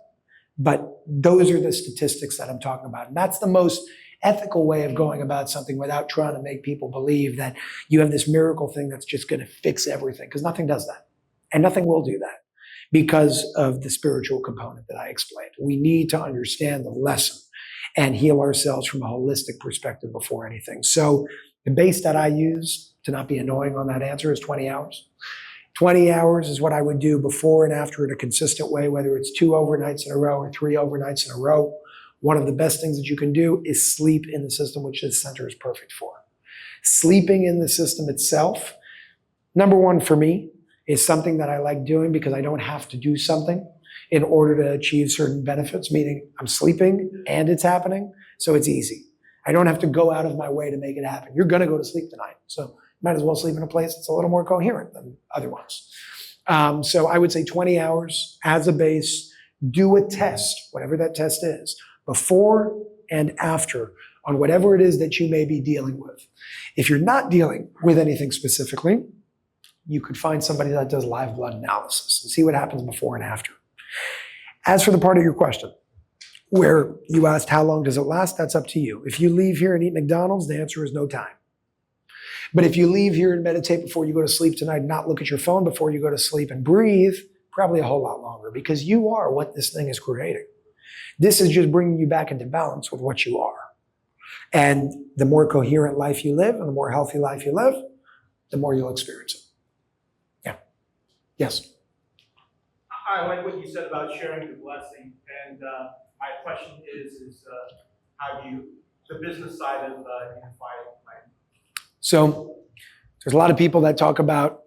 But those are the statistics that I'm talking about. And that's the most ethical way of going about something without trying to make people believe that you have this miracle thing that's just going to fix everything, because nothing does that. And nothing will do that because of the spiritual component that I explained. We need to understand the lesson and heal ourselves from a holistic perspective before anything. So the base that I use, to not be annoying on that answer, is 20 hours. 20 hours is what I would do before and after in a consistent way, whether it's 2 overnights in a row or 3 overnights in a row. One of the best things that you can do is sleep in the system, which this center is perfect for. Sleeping in the system itself, number one for me, is something that I like doing because I don't have to do something in order to achieve certain benefits, meaning I'm sleeping and it's happening, so it's easy. I don't have to go out of my way to make it happen. You're going to go to sleep tonight, so might as well sleep in a place that's a little more coherent than other ones. So I would say 20 hours as a base. Do a test, whatever that test is, before and after on whatever it is that you may be dealing with. If you're not dealing with anything specifically, you could find somebody that does live blood analysis and see what happens before and after. As for the part of your question, where you asked how long does it last, that's up to you. If you leave here and eat McDonald's, the answer is no time. But if you leave here and meditate before you go to sleep tonight, not look at your phone before you go to sleep and breathe, probably a whole lot longer, because you are what this thing is creating. This is just bringing you back into balance with what you are. And the more coherent life you live and the more healthy life you live, the more you'll experience it. Yeah. Yes. I like what you said about sharing the blessing. And my question is how do you, the business side of Unified Life? So there's a lot of people that talk about,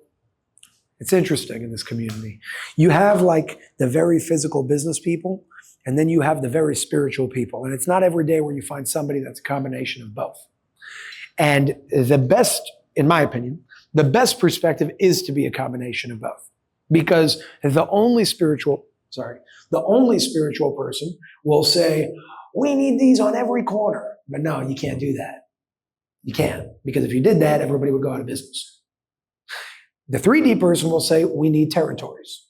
it's interesting in this community. You have like the very physical business people, and then you have the very spiritual people. And it's not every day where you find somebody that's a combination of both. And the best, in my opinion, the best perspective is to be a combination of both. Because the only spiritual person will say, we need these on every corner. But no, you can't do that. You can't, because if you did that, everybody would go out of business. The 3D person will say, we need territories.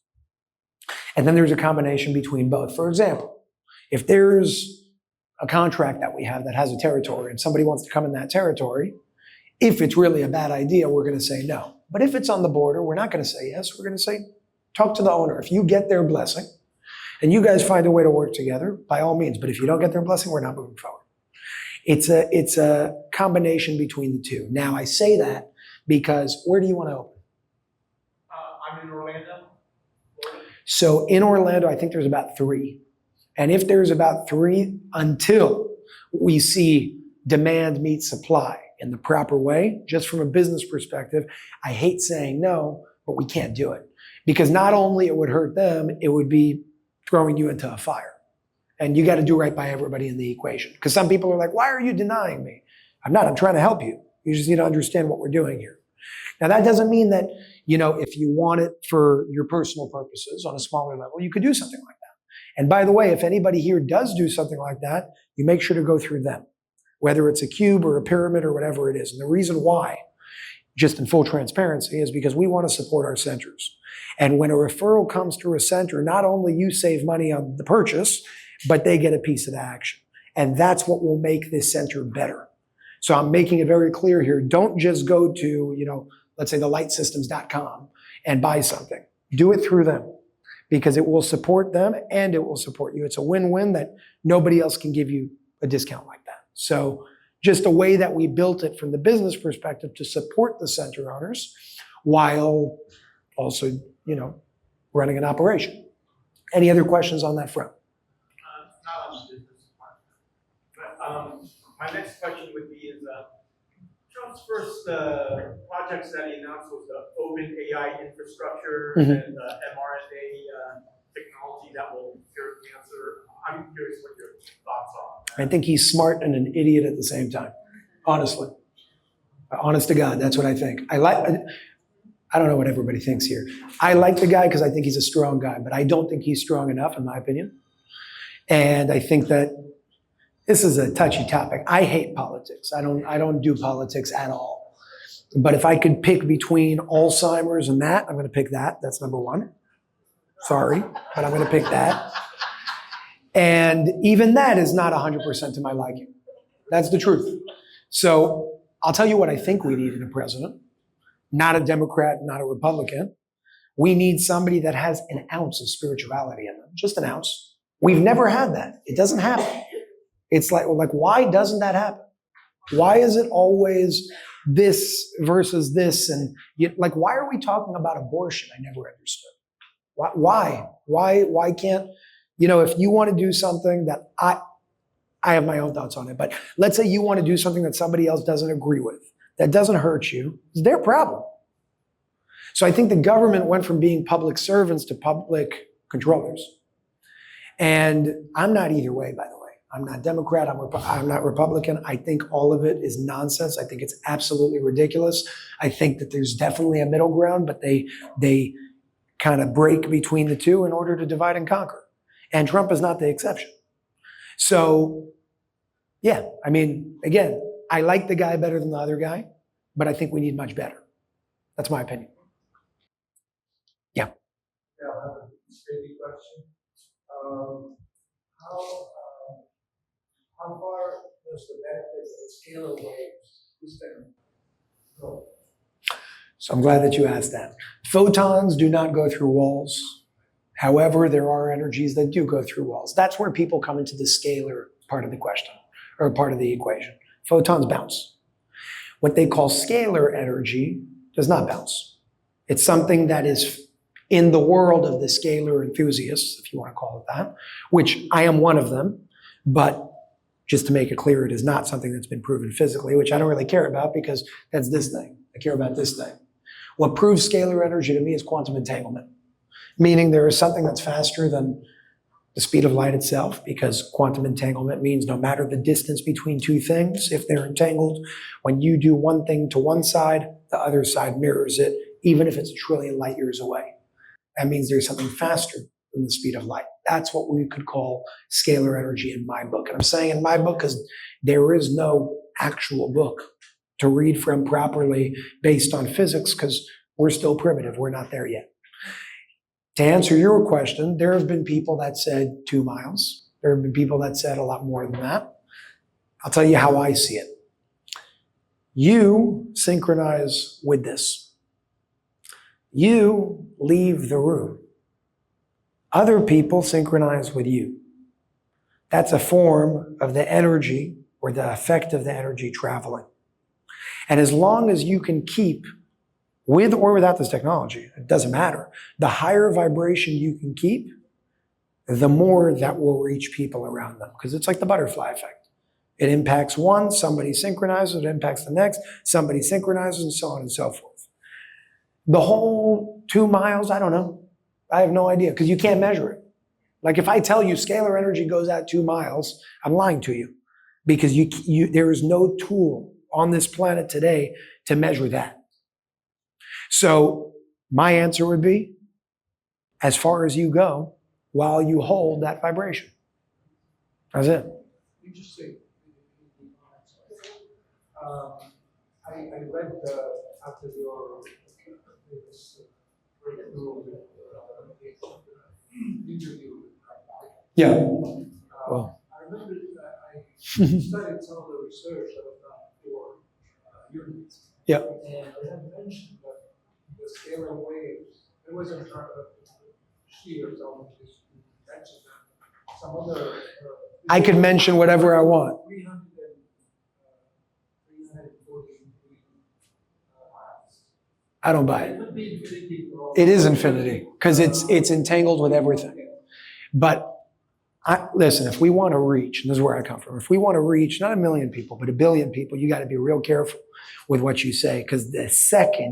And then there's a combination between both. For example, if there's a contract that we have that has a territory and somebody wants to come in that territory, if it's really a bad idea, we're going to say no. But if it's on the border, we're not going to say yes. We're going to say, talk to the owner. If you get their blessing and you guys find a way to work together, by all means. But if you don't get their blessing, we're not moving forward. It's a combination between the two. Now, I say that because where do you want to open? I'm in Orlando. So in Orlando, I think there's about 3. And if there's about 3, until we see demand meet supply in the proper way, just from a business perspective, I hate saying no, but we can't do it. Because not only it would hurt them, it would be throwing you into a fire. And you got to do right by everybody in the equation. Because some people are like, why are you denying me? I'm not, I'm trying to help you. You just need to understand what we're doing here. Now, that doesn't mean that, if you want it for your personal purposes on a smaller level, you could do something like that. And by the way, if anybody here does do something like that, you make sure to go through them, whether it's a cube or a pyramid or whatever it is. And the reason why, just in full transparency, is because we want to support our centers. And when a referral comes through a center, not only you save money on the purchase, but they get a piece of the action. And that's what will make this center better. So I'm making it very clear here. Don't just go to, let's say thelightsystems.com and buy something. Do it through them because it will support them and it will support you. It's a win-win that nobody else can give you a discount like that. So just the way that we built it from the business perspective to support the center owners while also, running an operation. Any other questions on that front? Not on the business part. But my next question would be Trump's first projects that he announced was the open AI infrastructure and mRNA technology that will cure cancer. I'm curious what your thoughts are. I think he's smart and an idiot at the same time. Honestly. Honest to God, that's what I think. I don't know what everybody thinks here. I like the guy because I think he's a strong guy, but I don't think he's strong enough, in my opinion. And I think that this is a touchy topic. I hate politics. I don't do politics at all. But if I could pick between Alzheimer's and that, I'm going to pick that. That's number 1. Sorry, but I'm going to pick that. And even that is not 100% to my liking. That's the truth. So I'll tell you what I think we need in a president. Not a Democrat, not a Republican. We need somebody that has an ounce of spirituality in them. Just an ounce. We've never had that. It doesn't happen. It's like, why doesn't that happen? Why is it always this versus this? And why are we talking about abortion? I never understood. Why can't, if you want to do something that I have my own thoughts on it, but let's say you want to do something that somebody else doesn't agree with, that doesn't hurt you, it's their problem. So I think the government went from being public servants to public controllers. And I'm not either way, by the way. I'm not Democrat, I'm not Republican. I think all of it is nonsense. I think it's absolutely ridiculous. I think that there's definitely a middle ground, but they kind of break between the two in order to divide and conquer. And Trump is not the exception. So, yeah, again, I like the guy better than the other guy, but I think we need much better. That's my opinion. Yeah. Yeah, I have a safety question. How far does the benefits of the scalar waves go? So I'm glad that you asked that. Photons do not go through walls. However, there are energies that do go through walls. That's where people come into the scalar part of the question, or part of the equation. Photons bounce. What they call scalar energy does not bounce. It's something that is in the world of the scalar enthusiasts, if you want to call it that, which I am one of them, but just to make it clear, it is not something that's been proven physically, which I don't really care about because that's this thing. I care about this thing. What proves scalar energy to me is quantum entanglement, meaning there is something that's faster than the speed of light itself, because quantum entanglement means no matter the distance between two things, if they're entangled, when you do one thing to one side, the other side mirrors it, even if it's a trillion light years away. That means there's something faster than the speed of light. That's what we could call scalar energy in my book. And I'm saying in my book because there is no actual book to read from properly based on physics because we're still primitive. We're not there yet. To answer your question, there have been people that said 2 miles. There have been people that said a lot more than that. I'll tell you how I see it. You synchronize with this. You leave the room. Other people synchronize with you. That's a form of the energy or the effect of the energy traveling. And as long as you can keep, with or without this technology, it doesn't matter, the higher vibration you can keep, the more that will reach people around them. Because it's like the butterfly effect. It impacts one, somebody synchronizes, it impacts the next, somebody synchronizes, and so on and so forth. The whole 2 miles, I don't know. I have no idea, because you can't measure it. Like if I tell you scalar energy goes out 2 miles, I'm lying to you. Because there is no tool on this planet today to measure that. So my answer would be, as far as you go, while you hold that vibration. That's it. Interesting. I read after your breakthrough interview. Yeah. Well, I remember that I studied some of the research that was done for units. Yeah. And I had mentioned that the scalar waves, there was a sheet or something just mentioned that some other. I could mention whatever I want. 340 miles. I don't buy It it. would be infinity for all. It is infinity because it's entangled with everything. But listen, if we want to reach, and this is where I come from, if we want to reach not 1 million people, but 1 billion people, you got to be real careful with what you say because the second